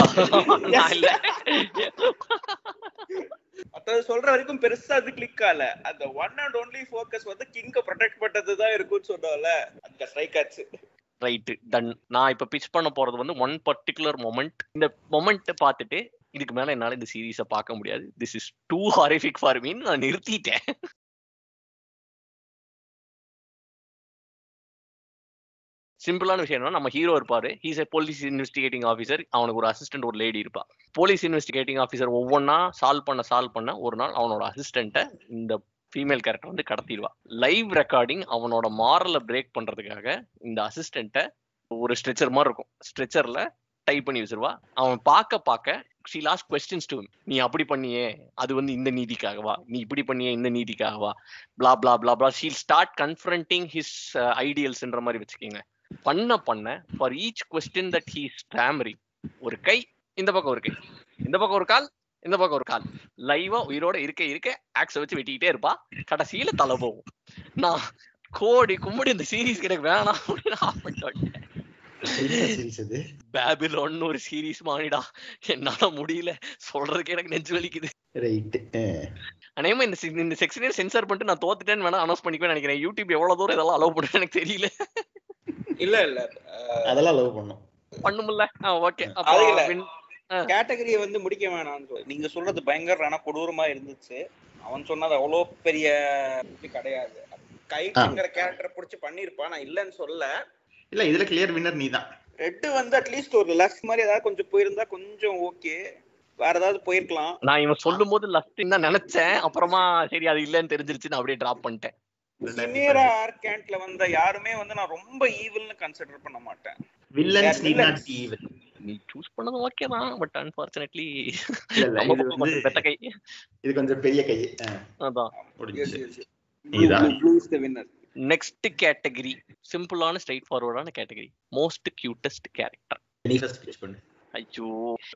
அத சொல்ற வரைக்கும் பெருசா அது கிளிக் ஆல. அந்த ஒன் அண்ட் ஒன்லி ஃபோக்கஸ் வந்து கிங்க ப்ரொடெக்ட் பண்றதுதான் இருக்குன்னு சொன்னால அந்த ஸ்ட்ரைக் ஆச்சு. Right, done. நான் இப்ப பிச் பண்ண போறது வந்து ஒன் பர்டிகுலர் மொமெண்ட். இந்த மொமெண்ட் பார்த்துட்டு இதுக்கு மேல என்னால இந்த சீரீஸை பார்க்க முடியாது, this is too horrific for me, நான் நிறுத்திட்டேன். சிம்பிளான விஷயம் என்ன, நம்ம ஹீரோ இருப்பாரு, he's a police investigating officer. அவனுக்கு ஒரு அசிஸ்டன்ட், ஒரு லேடி இருப்பா. போலீஸ் இன்வெஸ்டிகேட்டிங் ஆஃபீஸர் ஒவ்வொன்னா சால்வ் பண்ண ஒரு நாள் அவனோட அசிஸ்டன்ட்டை இந்த ஃபீமேல் கேரக்டர் வந்து கடத்திடுவா. லைவ் ரெக்கார்டிங் அவனோட மாரலை பிரேக் பண்றதுக்காக இந்த அசிஸ்டன்ட்டை ஒரு ஸ்ட்ரெச்சர் மாதிரி இருக்கும், ஸ்ட்ரெச்சர்ல டைப் பண்ணி வச்சிருவா. அவன் பார்க்க she ask questions to him. நீ அப்படி பண்ணியே அது வந்து இந்த நீதிக்காகவா, நீ இப்படி பண்ணியே இந்த நீதிக்காகவா, blah blah blah blah. she'll start confronting his idealsன்ற மாதிரி வச்சுக்கீங்க. பண்ண for each question that he is stammering, ஒரு கை இந்த பக்கம் ஒரு கை, இந்த பக்கம் ஒரு கால், இந்த பக்கம் ஒரு கால், லைவா உயிரோட இருக்க ஆக்ஸை வச்சு வெட்டிக்கிட்டே இருப்பா. கடைசியில தலை போகும். நான் கோடி கும்படி இந்த சீரீஸ் எனக்கு வேணாம் அப்படின்னு ஆஃப் பண்ணிட்டு பேபிலோன் ஒரு சீரீஸ் மானிடா, என்னால முடியல, சொல்றதுக்கு எனக்கு நெஞ்சு வலிக்குது. அநேகமா இந்த செக்ஷனே சென்சார் பண்ணிட்டு நான் தோத்துட்டேன்னு வேணா அனௌன்ஸ் பண்ணிக்குவேன் நினைக்கிறேன். யூடியூப் எவ்வளவு தூரம் இதெல்லாம் அலோவ் பண்ணுன்னு எனக்கு தெரியல. இல்ல அதெல்லாம் அலோவ் பண்ணும்ல. ஓகே, கேட்டகரியை வந்து முடிக்க வேணாம். நீங்க சொல்றது பயங்கர கொடூரமா இருந்துச்சு. அவன் சொன்னது அவ்வளோ பெரிய கிடையாது. கைங்கிற கேரக்டர் புடிச்சு பண்ணிருப்பான், நான் இல்லன்னு சொல்ல. இல்ல இதுல கிளியர் வின்னர் நீதான். ரெட் வந்து அட்லீஸ்ட் ஒரு லஸ்ட் மாதிரி ஏதாவது கொஞ்சம் போயிருந்தா கொஞ்சம் ஓகே, வேற ஏதாவது போயிருக்கலாம். நான் இவன் சொல்லும் போது லஸ்ட் தான் நினைச்சேன், அப்புறமா சரி அது இல்லன்னு தெரிஞ்சிருச்சு, நான் அப்படியே டிராப் பண்ணிட்டேன். சினியரா ஆர்கான்ட்ல வந்த யாருமே வந்து நான் ரொம்ப ஈவில்னு கன்சிடர் பண்ண மாட்டேன். Villains need not evil. நீ சூஸ் பண்ணது ஓகே தான், பட் அன்ஃபார்ச்சுனேட்லி இது கொஞ்சம் பெரிய கை. அதான் இதுதான் தி வின்னர். நெக்ஸ்ட் கேட்டகரி சிம்பிளான ஸ்ட்ரைட் ஃபார்வர்டான கேட்டகரி, மோஸ்ட் கியூட்டஸ்ட் கேரக்டர். நீ ஃபர்ஸ்ட் பிச் பண்ணு. ஐயோ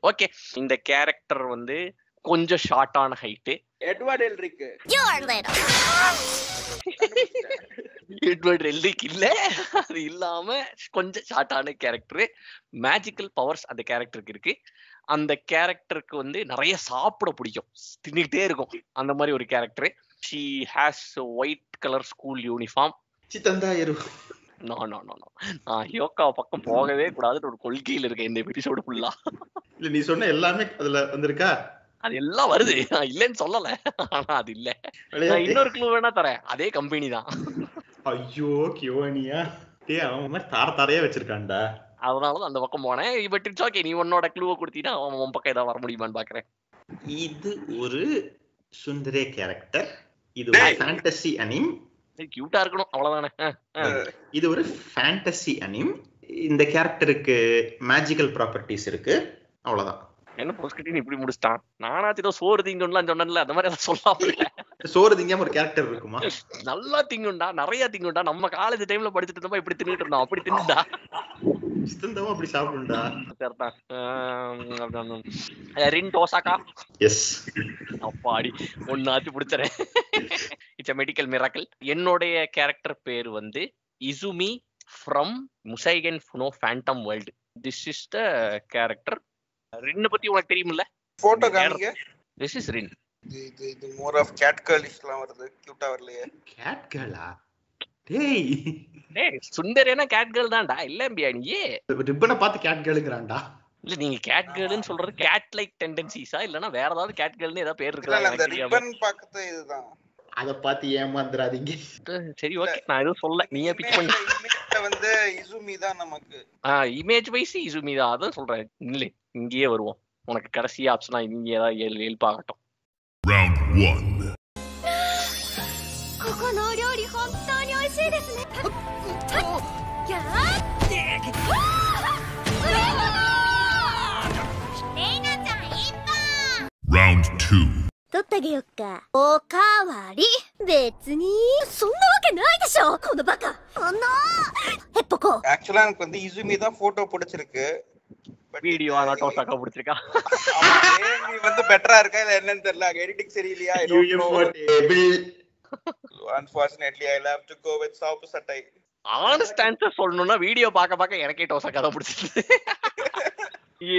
ஓகே, இந்த கேரக்டர் வந்து கொஞ்சம் ஷார்ட்டான height. Edward Elric. Edward Elric இல்ல, அது இல்லாம கொஞ்சம் ஷார்ட்டான கேரக்டர். மேஜிக்கல் பவர்ஸ் அந்த கேரக்டருக்கு இருக்கு. அந்த கேரக்டருக்கு வந்து நிறைய சாப்பிட பிடிக்கும், தின்னுட்டே இருக்கும், அந்த மாதிரி ஒரு character. She has a white color school uniform. சித்தந்தாயிரு. நோ நான் யோகா பக்கம் போகவே கூடாதுன்னு ஒரு கொள்கையில் இருக்க இந்த எபிசோடு ஃபுல்லா. இல்ல நீ சொன்ன எல்லாமே அதுல வந்திருக்கா? அது எல்லாம் வருது, நான் இல்லைன்னு சொல்லல, ஆனா அது இல்ல. நான் இன்னொரு க்ளூ வேணா தரேன், அதே கம்பெனி தான். ஐயோ கியோனியா, டேய் அவன் மாதிரி தாரையா வச்சிருக்கான்டா. அதனாலதான் அந்த பக்கம் போனேன். பட் இட்ஸ் ஓகே, நீ உன்னோட க்ளூவை கொடுத்தீங்கன்னா அவன் பக்கம் ஏதாவது வர முடியுமான்னு பாக்குறேன். இது ஒரு சுந்தரே கேரக்டர். இது ஒரு ஃபேண்டசி அனிம். கியூட்டா இருக்கணும் அவ்வளவுதானே. இது ஒரு ஃபேண்டசி அனிம். இந்த கேரக்டருக்கு மேஜிக்கல் ப்ராப்பர்ட்டிஸ் இருக்கு, அவ்வளவுதான். என்ன போஸ்கிட்டின் இப்படி முடிச்சிட்டான்? நானாச்சும் ஏதோ சோறு திங்கும்லாம் சொன்னேன்ல, அந்த மாதிரி அதை சொல்லாம. சோறு திங்காம ஒரு கேரக்டர் இருக்குமா? நல்லா திங்குண்டா, நிறைய திங்குண்டா. நம்ம காலேஜ் டைம்ல படிச்சுட்டு இருந்தப்ப இப்படி தின்னுட்டு இருந்தோம், அப்படி தின்னுடா. சித்தந்தமா அப்படி சாப்பிடுண்டா. சரிதான். Rin Tohsaka. எஸ். அப்பாடி ஒன்னாச்சு பிடிச்சறேன். It's a medical miracle. என்னோடைய கேரக்டர் பேர் வந்து இசுமி ஃப்ரம் முசைகன் ஃபுனோ phantom world. This is the character. Rin பத்தி உனக்கு தெரியும்ல? போட்டோ காமிங்க. This is Rin. இது மோர் ஆஃப் கேட் கேர்லிஷ்லாம் வருது, கியூட்டா வரலையே. கேட் கேர்லா? டேய் சுந்தரேனா கேட் கேர்ள் தான்டா, இல்லம்பியா நீ? ரிப்பனை பார்த்து கேட் கேர்ளுங்கறான்டா. இல்ல நீங்க கேட் கேர்ள்னு சொல்றது கேட் லைக் டெண்டன்சிஸா இல்லனா வேற ஏதாவது கேட் கேர்ள்னு ஏதாவது பேர் இருக்கா? இல்ல அந்த ரிப்பன் பார்க்கறது இதுதான். அத பார்த்து ஏமாந்துறாதீங்க. சரி ஓகே, நான் எதுவும் சொல்ல, நீயே பிக் பண்ணு. இமேஜ்ல வந்து இசுமி தான் நமக்கு. இமேஜ் வைஸ் இசுமி தான், அதான் சொல்றேன். இல்ல இங்கேயே வருவோம், உனக்கு கடைசி ஆப்ஷனா இங்கே ஏதாவது ஹெல்ப் ஆகட்டும். Round 1. ここのお料理本当に美味しいですね。やーっってあげよっか。おかわり。別にそんなわけないでしょこのバカ。ヘッポコ。ஆக்சுவலா எனக்கு வந்து இசுமி தான் போட்டோ பிடிச்சிருக்கு. வீடியோ ஆனா டோசாக்கா பிடிச்சிருக்கா. நீ வந்து பெட்டரா இருக்கா இல்ல என்னன்னு தெரியல. எடிட்டிங் சரியில்லையா? I don't know. Unfortunately I'll have to go with சாப்பு சட்டை. ஆனஸ்ட் ஆன்சர் சொல்லணும்னா வீடியோ பார்க்க எனக்கே டோசாக்கா தான் பிடிச்சிருக்கு.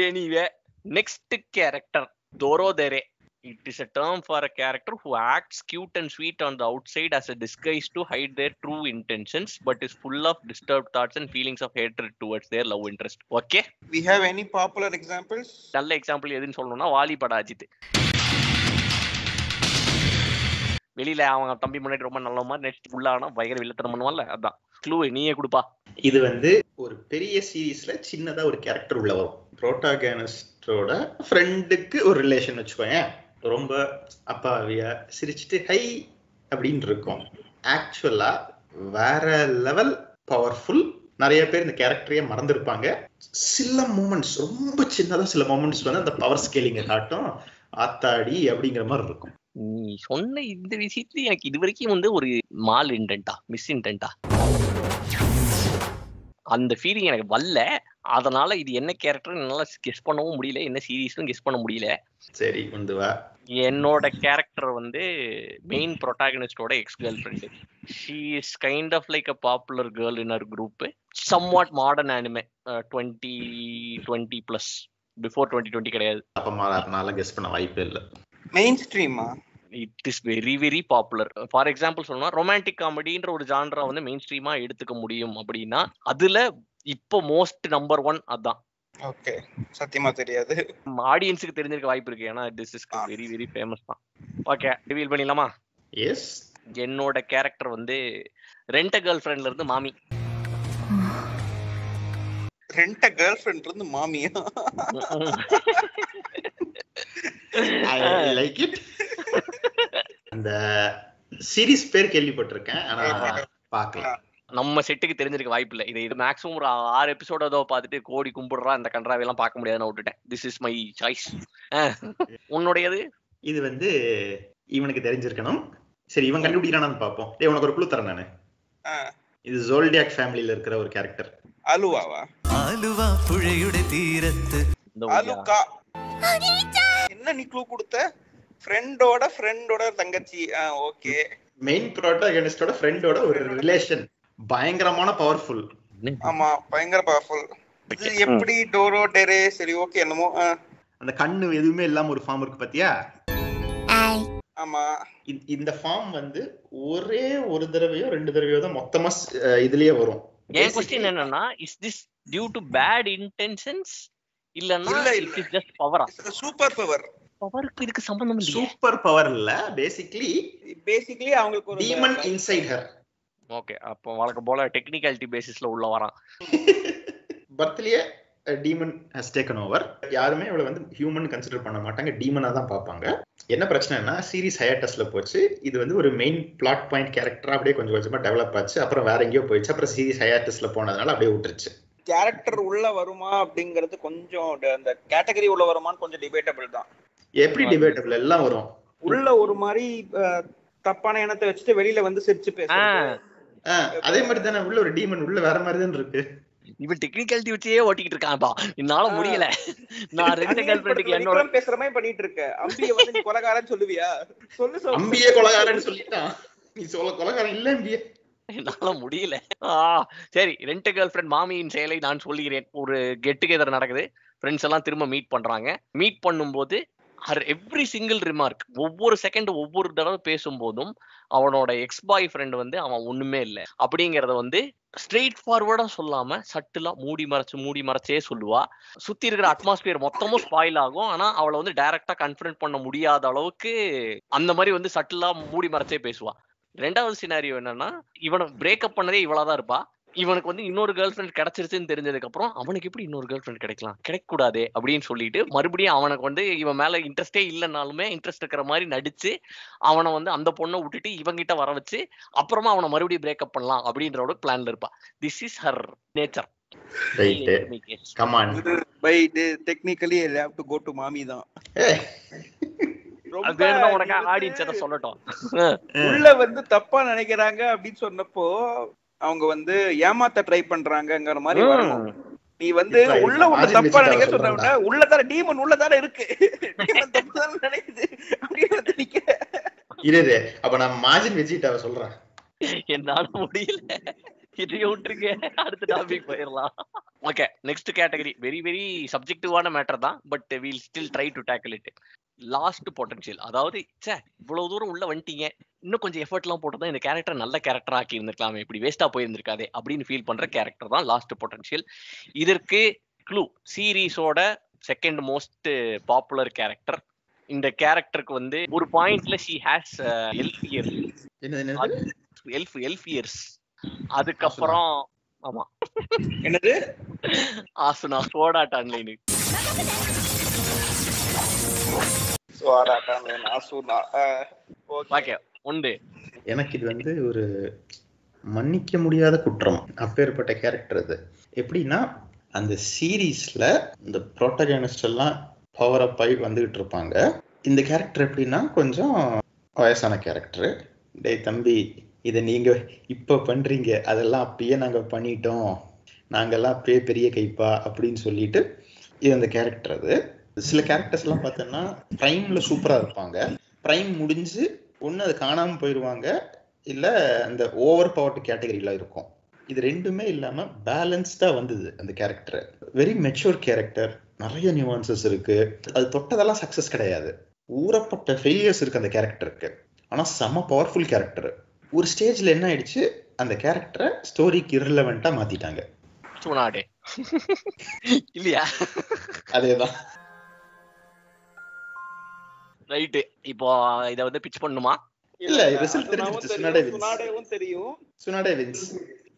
எனிவே நெக்ஸ்ட் கேரக்டர் தோரோதெரே. It is a term for a character who acts cute and sweet on the outside as a disguise to hide their true intentions, but is full of disturbed thoughts and feelings of hatred towards their love interest. Okay? We have any popular examples? நல்ல example எதுன்னு சொல்லணும்னா வாலி பட அஜித். வெளியில அவங்க தம்பி முன்னாடி ரொம்ப நல்ல மாதிரி நெக்ஸ்ட் உள்ளானா பயங்கர வில்லத்தனம் பண்ணுவான்ல, அதான் க்ளூ நீயே கொடுப்பா. இது வந்து ஒரு பெரிய சீரீஸ்ல சின்னதா ஒரு கேரக்டர் உள்ள வரும். புரோட்டாகனிஸ்டோட ஃப்ரெண்டுக்கு ஒரு ரிலேஷன் வச்சுக்கோங்க. ரொம்ப அப்பாவியா சிரிச்சுட்டு ஹை அப்படின்னு இருக்கும். ஆக்சுவலா வேற லெவல் பவர்ஃபுல். நிறைய பேர் இந்த கேரக்டரையே மறந்துருப்பாங்க. சில மூமெண்ட்ஸ் ரொம்ப சின்னதா சில மூமெண்ட்ஸ் வந்து அந்த பவர் ஸ்கேலிங்க காட்டும். ஆத்தாடி அப்படிங்கிற மாதிரி இருக்கும். நீ சொன்ன இந்த விஷயத்துல எனக்கு இது வரைக்கும் வந்து ஒரு மால் இன்டென்டா மிஸ் இன்டென்டா அந்த ஃபீலிங் எனக்கு வரல. அதனால இது என்ன கேரக்டர் என்னால கெஸ் பண்ணவும் முடியல, என்ன சீரீஸும் கெஸ் பண்ண முடியல. சரி வந்து வா. என்னோட கேரக்டர் வந்து மெயின் ப்ரொட்டாகனிஸ்டோட ex girlfriend. She is kind of like a popular girl in our group. Somewhat modern anime 2020+. Before 2020 கிடையாது. அப்ப மாறனால கெஸ் பண்ண வாய்ப்பே இல்ல. மெயின் ஸ்ட்ரீமா? It is very very popular. For example சொல்லணும்னா ரொமான்டிக் காமெடின்ற ஒரு ஜான்ரா வந்து மெயின் ஸ்ட்ரீமா எடுத்துக்க முடியும் அப்படின்னா அதுல இப்போ மோஸ்ட் நம்பர் 1 அதான். ஓகே, சத்தியமா தெரியாது. ஆடியன்ஸுக்கு தெரிஞ்சிருக்க வாய்ப்பு இருக்கு, ஏன்னா this is very very famous தான். ஓகே, ரிவீல் பண்ணிடலாமா? எஸ். என்னோட கேரக்டர் வந்து ரெண்ட் அ கேர்ள் ஃப்ரெண்ட்ல இருந்து மாமி. ரெண்ட் அ கேர்ள் ஃப்ரெண்ட்ல இருந்து மாமியா? I like it. அந்த சீரிஸ் பேர் கேள்விப்பட்டிருக்கேன், ஆனா பார்க்கல. நம்ம செட்டுக்கு தெரிஞ்சிருக்க வாய்ப்பு இல்லை. இது மேக்ஸிமம் ஒரு 6 எபிசோட ஏதோ பார்த்துட்டு கோடி கும்பிடுறா இந்த கன்றாவெல்லாம் பார்க்க முடியாதுன்னு விட்டுட்டேன். This is my choice. உன்னுடையது? இது வந்து இவனுக்கு தெரிஞ்சிருக்கணும். சரி, இவன் கண்டுபிடிக்கிறானான்னு பார்ப்போம். டேய், உனக்கு ஒரு க்ளூ தரேன் நானு. இது ஜோல்டியாக் ஃபேமிலில இருக்கிற ஒரு கேரக்டர். அலுவாவா? அலுவா புழையுடைய தீரத்து. அலுகா. என்ன நீ க்ளூ கொடுத்த? ஃப்ரெண்டோட தங்கச்சி. ஓகே. மெயின் ப்ரோட்டாகனிஸ்டோட ஃப்ரெண்டோட ஒரு ரிலேஷன். பயங்கரமான பவர்ஃபுல். ஆமா, பயங்கர பவர்ஃபுல். இது எப்படி டோரோ டெரே? சரி, ஓகே. என்னமோ அந்த கண்ணு எதுவுமே இல்லாம ஒரு ஃபார்ம் இருக்கு பாத்தியா? ஆமா. இந்த ஃபார்ம் வந்து ஒரே ஒரு தடவையோ 2 தடவையோ தான் மொத்தமா இதுலயே வரும். என் क्वेश्चन என்னன்னா, is this due to bad intentions இல்லனா இட் இஸ் ஜஸ்ட் பவரா? Super power. பவருக்கு இதுக்கு சம்பந்தம் இல்ல. சூப்பர் பவர் இல்ல, பேசிக்கலி அவங்களுக்கு ஒரு டீமன் இன்சைட் ஹர். ஓகே, அப்போ வழக்கம் போல டெக்னிக்கலிட்டி பேசிஸ்ல உள்ள வரான். பர்த்லயே டீமன் ஹஸ் டேக்கன் ஓவர். யாருமே இவளை வந்து ஹியூமன் கன்சிடர் பண்ண மாட்டாங்க, டீமனா தான் பார்ப்பாங்க. என்ன பிரச்சனைனா சீரிஸ் ஹையட்டஸ்ல போச்சு. இது வந்து ஒரு மெயின் பிளாட் பாயிண்ட் கேரக்டரா அப்படியே கொஞ்சம் கொஞ்சமா டெவலப் ஆச்சு. அப்புறம் வேற எங்கேயோ போயிடுச்சு. அப்புறம் சீரிஸ் ஹையட்டஸ்ல போனதுனால அப்படியே விட்டுருச்சு. கேரக்டர் உள்ள வருமா அப்படிங்கிறது கொஞ்சம் அந்த கேட்டகரி உள்ள வருமான்னு கொஞ்சம் டிபேட்டபிள் தான். எப்படி டிபேட்டபிள்? எல்லாம் வரும். உள்ள ஒரு மாதிரி தப்பான எண்ணத்தை வச்சுட்டு வெளியில வந்து சிரிச்சு பேசுறாங்க. அதே மாதிரி தானே உள்ள ஒரு டீமன் உள்ள வேற மாதிரி தான் இருக்கு. இவன் டெக்னிக்கலிட்டி வச்சே ஓட்டிக்கிட்டு இருக்கான்பா. என்னால முடியல. நான் ரெண்டு கேர்ள் ஃப்ரெண்டுக்கு என்னோட பேசுற மாதிரி பண்ணிட்டு இருக்கேன். அம்பியை வந்து நீ கொலைகாரன்னு சொல்லுவியா? சொல்லு. அம்பியே கொலைகாரன்னு சொல்லிட்டான். நீ சொல்ல கொலைகாரன் இல்ல அம்பியே. என்னால முடியல. சரி, ரெண்டு கேர்ள் ஃப்ரெண்ட் மாமியின் செயலை நான் சொல்லுகிறேன். ஒரு கெட் டுகெதர் நடக்குது. ஃப்ரெண்ட்ஸ் எல்லாம் திரும்ப மீட் பண்றாங்க. மீட் பண்ணும்போது எவ்ரி சிங்கிள் ரிமார்க், ஒவ்வொரு செகண்ட் ஒவ்வொரு தடவை பேசும்போதும் அவனோட எக்ஸ் பாய் ஃப்ரெண்ட் வந்து அவன் ஒண்ணுமே இல்லை அப்படிங்கறத வந்து ஸ்ட்ரெயிட் ஃபார்வர்டா சொல்லாம சட்டிலா மூடி மறைச்சே சொல்லுவா. சுத்தி இருக்கிற அட்மாஸ்பியர் மொத்தமும் ஸ்பாயில் ஆகும். ஆனா அவளை வந்து டைரக்டா கன்ஃபரன்ட் பண்ண முடியாத அளவுக்கு அந்த மாதிரி வந்து சட்டிலா மூடி மறைச்சே பேசுவா. ரெண்டாவது சினாரியோ என்னன்னா, இவனை பிரேக்கப் பண்ணதே இவளாதான் இருப்பா. இவனுக்கு வந்து இன்னொரு கேர்ள் ஃப்ரெண்ட் கிடைச்சிருச்சுன்னு தெரிஞ்சதுக்கு அப்புறம் அவனுக்கு எப்படி இன்னொரு கேர்ள் ஃப்ரெண்ட் கிடைக்க கூடாது அப்படின்னு சொல்லிட்டு மறுபடியும் அவனுக்கு வந்து இவன் மேல இன்ட்ரெஸ்டே இல்லைனாலுமே இன்ட்ரெஸ்ட் இருக்கிற மாதிரி நடிச்சு அவனை வந்து அந்த பொண்ணை விட்டுட்டு இவங்கிட்ட வர வச்சு அப்புறமா அவனை மறுபடியும் பிரேக்கப் பண்ணலாம் அப்படின்ற பிளான்ல இருப்பா. This is her nature. Come on. By technically I have to go to mommy தான். ரொம்ப ஆடியன்ஸ் எதை சொல்லட்டும் உள்ள வந்து தப்பா நினைக்கிறாங்க அப்படின்னு சொன்னப்போ அவங்க வந்து ஏமாத்த ட்ரை பண்றாங்கங்கிற மாதிரி வரணும். நீ வந்து உள்ள ஒண்ணு தப்பா நினைக்க சொன்ன உள்ளதான டீமன் உள்ளதான இருக்கு தப்புதான் நினைக்குது அப்படின்னு நினைக்கிறேன். இரு அப்ப நான் மார்ஜின் வெஜிட்டாவை சொல்றேன். என்னால முடியல, இதைய விட்டுருங்க, அடுத்த டாபிக் போயிடலாம். Okay, next category very very சப்ஜெக்டிவான மேட்டர் தான், but we'll still try to tackle it. Lost potential, அதாவது இவ்வளவு தூரம் உள்ள வந்துட்டீங்க, இன்னும் கொஞ்சம் எஃபர்ட்லாம் போட்டு தான் இந்த கேரக்டர் நல்ல கேரக்டர் ஆக்கி இருந்திருக்கலாமே, இப்படி வேஸ்டா போயிருந்திருக்காதே அப்படின்னு ஃபீல் பண்ற கேரக்டர் தான் லாஸ்ட் பொட்டன்ஷியல். இதற்கு க்ளூ சீரீஸோட செகண்ட் மோஸ்ட் பாப்புலர் கேரக்டர். இந்த கேரக்டருக்கு வந்து ஒரு பாயிண்ட்ல ஷி ஹேஸ் எல்ஃப் இயர்ஸ். அதுக்கப்புறம் ஆமா என்னது ஆசுனா சோடாட் ஆன்லைன் எனக்கு இது வந்து ஒரு மன்னிக்க முடியாத குற்றம். அப்பேற்பட்ட கேரக்டர் அது. எப்படின்னா அந்த சீரீஸ்ல இந்த புரோட்டகனிஸ்ட் எல்லாம் பவர் அப் ஆகி வந்துகிட்டு இருப்பாங்க. இந்த கேரக்டர் எப்படின்னா கொஞ்சம் வயசான கேரக்டர். டேய் தம்பி, இதை நீங்க இப்ப பண்றீங்க, அதெல்லாம் அப்பயே நாங்க பண்ணிட்டோம், நாங்கெல்லாம் அப்பயே பெரிய கைப்பா அப்படின்னு சொல்லிட்டு இது அந்த கேரக்டர். அது சில கேரக்டர்ஸ் எல்லாம் பார்த்தோம்னா பிரைம்ல சூப்பரா இருப்பாங்க, பிரைம் முடிஞ்சு ஒண்ணு அது காணாம போயிடுவாங்க, இல்ல அந்த ஓவர் பவர்ட் கேட்டகரியில இருக்கும். இது ரெண்டுமே இல்லாம பேலன்ஸ்டா வந்தது அந்த கேரக்டர். வெரி மெச்சூர் கேரக்டர், நிறைய நியூவான்சஸ் இருக்கு. அது தொட்டதெல்லாம் சக்சஸ் கிடையாது, ஊறப்பட்ட ஃபெயிலியர்ஸ் இருக்கு அந்த கேரக்டருக்கு. ஆனா செம்ம பவர்ஃபுல் கேரக்டர். ஒரு ஸ்டேஜ்ல என்ன ஆயிடுச்சு, அந்த கேரக்டரை ஸ்டோரிக்கு இரலவெண்டா மாத்திட்டாங்க. இல்லையா? அதேதான். ரைட், இப்போ இத வந்து பிட்ச் பண்ணுமா? இல்ல, ரிசல்ட் தெரிஞ்சிருச்சு. சுனாடேவும் தெரியும், சுனாடே வின்ஸ்.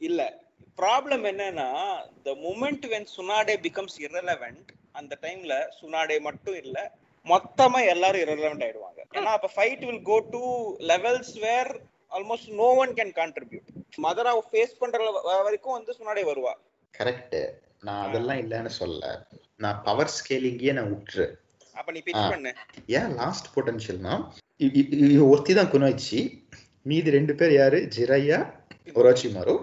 இல்ல ப்ராப்ளம் என்னன்னா, the moment when சுனாடே becomes irrelevant, அந்த டைம்ல சுனாடே மட்டும் இல்ல, மொத்தமா எல்லாரும் irrelevant ஆயிடுவாங்க. ஏன்னா அப்ப fight will go to levels where almost no one can contribute. மதராவை ஃபேஸ் பண்ற வரைக்கும் வந்து சுனாடே வருவா. கரெக்ட், நான் அதெல்லாம் இல்லன்னு சொல்ல, நான் பவர் ஸ்கேலிங்கே நான் விட்டுரு. அப்ப நீ பிட்ச் பண்ணு. ஏன் லாஸ்ட் பொட்டன்ஷியல்னா ஒருத்தி தான் குணாய்ச்சி, மீதி 2 பேர் யாரு, ஜிரையா ஒரோச்சிமாரு.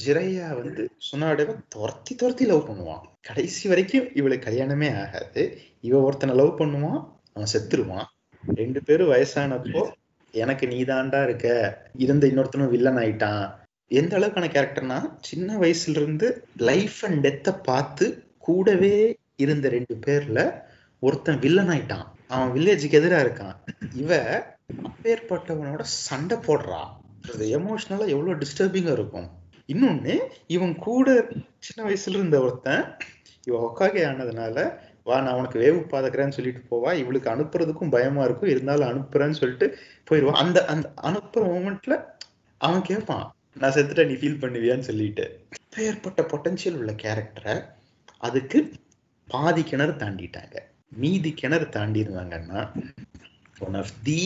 ஜிரையா வந்து சுனாடேவை துரத்தி லவ் பண்ணுவான். கடைசி வரைக்கும் இவளுக்கு கல்யாணமே ஆகாது. இவ ஒருத்தனை லவ் பண்ணுவான், அவன் செத்துருவான். 2 பேரும் வயசானப்போ எனக்கு நீதாண்டா இருக்க, இருந்த இன்னொருத்தனும் வில்லன் ஆயிட்டான். எந்த அளவுக்கான கேரக்டர்னா, சின்ன வயசுல இருந்து லைஃப் அண்ட் டெத்தை பார்த்து கூடவே இருந்த 2 பேர்ல ஒருத்தன் வில்லன் ஆயிட்டான், அவன் வில்லேஜுக்கு எதிராக இருக்கான். இவ அப்பேற்பட்டவனோட சண்டை போடுறான். எமோஷனலா எவ்வளவு டிஸ்டர்பிங்கா இருக்கும். இன்னொன்னு, இவன் கூட சின்ன வயசுல இருந்த ஒருத்தன் இவ ஒக்காகே ஆனதுனால, வா நான் உனக்கு வேவு பாதக்கிறேன்னு சொல்லிட்டு போவா. இவளுக்கு அனுப்புறதுக்கும் பயமா இருக்கும், இருந்தாலும் அனுப்புறேன்னு சொல்லிட்டு போயிடுவான். அந்த அந்த அனுப்புற மொமெண்ட்ல அவன் கேட்பான், நான் செத்துட்ட நீ ஃபீல் பண்ணுவியான்னு சொல்லிட்டு. ஏற்பட்ட பொட்டன்ஷியல் உள்ள கேரக்டரை அதுக்கு பாதி கிணறு தாண்டிட்டாங்க. மீதி கிணறு தாண்டி இருந்தாங்கன்னா one of the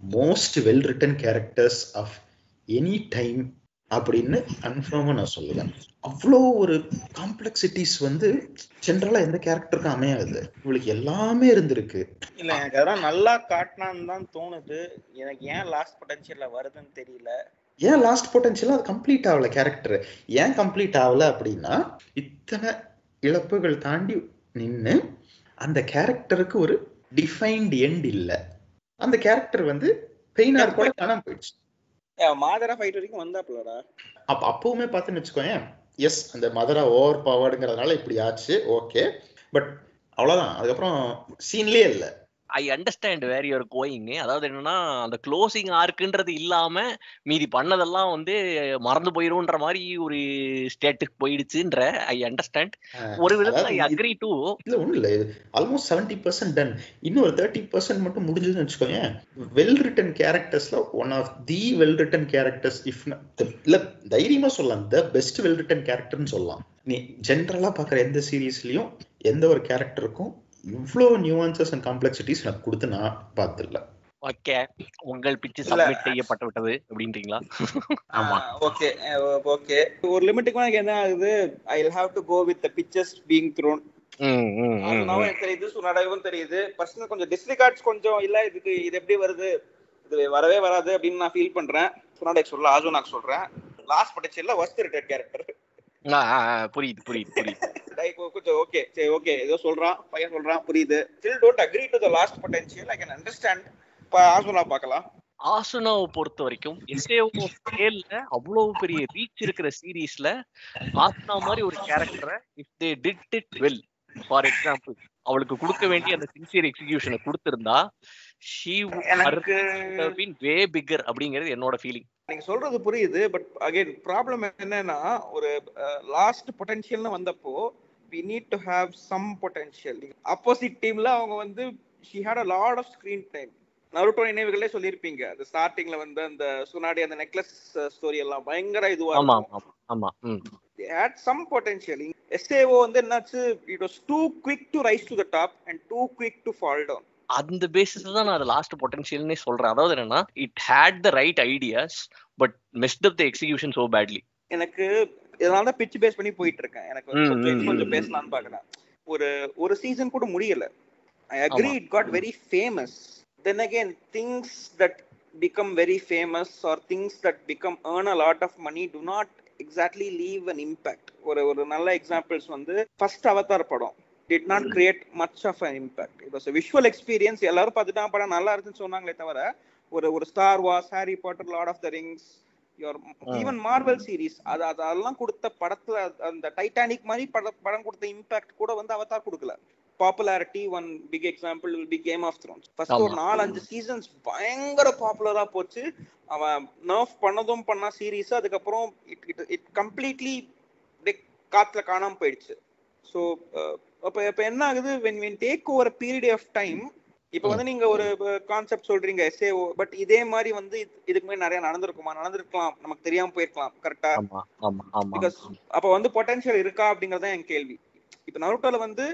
most well written characters of any time அப்படின்னு கன்ஃபார்மா நான் சொல்லுவேன். அவ்வளோ ஒரு காம்ப்ளெக்சிட்டிஸ் வந்து ஜென்ரலா எந்த கேரக்டருக்கும் அமையாது. இவளுக்கு எல்லாமே இருந்திருக்கு. இல்ல, எனக்கு அதெல்லாம் நல்லா காட்டினான்னு தான் தோணுது. எனக்கு ஏன் லாஸ்ட் பொட்டன்ஷியல்ல வருதுன்னு தெரியல. ஏன் லாஸ்ட் பொட்டன்ஷியல் அது கம்ப்ளீட் ஆகல கேரக்டர். ஏன் கம்ப்ளீட் ஆகல அப்படின்னா, இத்தனை இழப்புகள் தாண்டி நின்று அந்த கேரக்டருக்கு ஒரு டிஃபைன்ட் எண்ட் இல்லை. அந்த கேரக்டர் வந்து பெயினா கூட காணாம போயிடுச்சு. மாதரா ஃபைட் வரைக்கும் வந்தாப்லடா. அப்பவுமே பார்த்துன்னு வச்சுக்கோங்க, எஸ் அந்த மதரா ஓவர் பவர்டுங்கிறதுனால இப்படி ஆச்சு, ஓகே, பட் அவ்வளவுதான். அதுக்கப்புறம் சீன்லயே இல்லை. I understand where you're going. அதாவது என்னன்னா, அந்த க்ளோசிங் ஆர்க்குன்றது இல்லாம மீதி பண்ணதெல்லாம் வந்து மறந்து போயிரும்ன்ற மாதிரி ஒரு ஸ்டேட்டுக்கு போயிடுச்சுன்ற ஐ அண்டர்ஸ்டாண்ட். ஒரு விதத்துல ஐ அக்ரி டு. இல்ல ஒண்ணும் இல்ல, ஆல்மோஸ்ட் 70% டன். இன்னும் ஒரு 30% மட்டும் முடிஞ்சதுன்னு வச்சுக்கோங்க. வெல் ரிட்டன் கேரக்டர்ஸ்ல one of the well written characters, if இல்ல தைரியமா சொல்லலாம் த பெஸ்ட் வெல் ரிட்டன் கேரக்டர்னு சொல்லலாம். நீ ஜென்ரலா பாக்குற எந்த சீரீஸ்லயும் எந்த ஒரு கேரக்டருக்கும் இவ்ளோ நியூவான்சஸ் அண்ட் காம்ப்ளெக்சிட்டிஸ் எனக்கு கொடுத்து நான் பார்த்ததில்ல. ஓகே, உங்கள் பிட்ச் சப்மிட் செய்யப்பட்டு விட்டது அப்படின்றீங்களா? ஆமா, ஓகே ஓகே. ஒரு லிமிட்டுக்கு மேல என்ன ஆகுது, I will have to go with the pitches being thrown. ஆசுனாவும் எனக்கு தெரியுது, சுனாடாவும் தெரியுது. பர்சனல் கொஞ்சம் டிஸ்ரிகார்ட்ஸ் கொஞ்சம் இல்ல, இதுக்கு இது எப்படி வருது, இது வரவே வராது அப்படின்னு நான் ஃபீல் பண்றேன். சுனாடாக்கு சொல்ல, ஆசுனாக்கு சொல்றேன். லாஸ்ட் பொட்டன்ஷியல்ல வர்ஸ்ட் ரிட்டர்ட் கேரக்டர். புரியுது கொஞ்சம் ஓகே சரி ஓகே ஏதோ சொல்றான் பையன் சொல்றான் புரியுது. Still don't agree to the lost potential. I can understand. ஆசுனா பார்க்கலாம். ஆசுனாவை பொறுத்த வரைக்கும் எஸ்ஏஓ ஸ்கேல்ல அவ்வளவு பெரிய ரீச் இருக்கிற சீரீஸ்ல ஆசுனா மாதிரி ஒரு கேரக்டரை if they did it well, for example அவளுக்கு கொடுக்க வேண்டிய அந்த சின்சியர் எக்ஸிகியூஷனை கொடுத்திருந்தா she would have been way bigger அப்படிங்கிறது என்னோட ஃபீலிங். நீங்க சொல்றது புரியுது. பட் அகைன் ப்ராப்ளம் என்னன்னா, ஒரு லாஸ்ட் பொட்டன்ஷியல்னு வந்தப்போ we need to have some potential. Opposite டீம்ல அவங்க வந்து she had a lot of screen time. Naruto நினைவுகளே சொல்லிருப்பீங்க, அந்த ஸ்டார்டிங்ல வந்து அந்த சுனாடி அந்த நெக்லஸ் ஸ்டோரி எல்லாம் பயங்கர இதுவா இருக்கும். they had some potential. SAO வந்து என்னாச்சு, it was too quick to rise to the top and too quick to fall down. அந்த பேசிஸ்ல தான் நான் அது லாஸ்ட் பொட்டன்ஷியல்னே சொல்றேன். அதாவது என்னன்னா, it had the right ideas but messed up the execution so badly. எனக்கு இதனால தான் பிட்ச் பேஸ் பண்ணி போயிட்டு இருக்கேன். எனக்கு கொஞ்சம் பேசலாம்னு பாக்குறேன். ஒரு சீசன் கூட முடியல. I agree it got very famous. Then again, things that become very famous or things that become earn a lot of money do not exactly leave an impact. ஒரு நல்ல எக்ஸாம்பிள்ஸ் வந்து ஃபர்ஸ்ட் அவதார் படம் did not create much of an impact. It was a visual experience. எல்லாரும் பார்த்துட்டா படம் நல்லா இருக்குன்னு சொன்னாங்களே தவிர ஒரு Star Wars, Harry Potter, Lord of the Rings, even Marvel series அதெல்லாம் கொடுத்த படத்துல அந்த டைட்டானிக் மாதிரி படம் கொடுத்த இம்பாக்ட் கூட வந்து அவதார் கொடுக்கல. Popularity one big example will be Game of Thrones. First ஒரு 4-5 சீசன்ஸ் பயங்கர பாப்புலரா போச்சு. அவன் நர்ஃப் பண்ணதும் பண்ணா சீரீஸ், அதுக்கப்புறம் இட் கம்ப்ளீட்லி காத்துல காணாம போயிடுச்சு. ஸோ அப்ப என்ன ஆகுது, when take over a period of time, இப்ப வந்து நீங்க ஒரு கான்செப்ட் சொல்றீங்க SAO, பட் இதே மாதிரி வந்து இதுக்கு முன்னாடி நிறைய நடந்திருக்கலாம், நமக்கு தெரியாம போயிருக்கலாம். கரெக்டா? பிகாஸ் அப்ப வந்து பொட்டன்ஷியல் இருக்கா அப்படிங்கறத என் கேள்வி. இப்ப நருட்டோல வந்து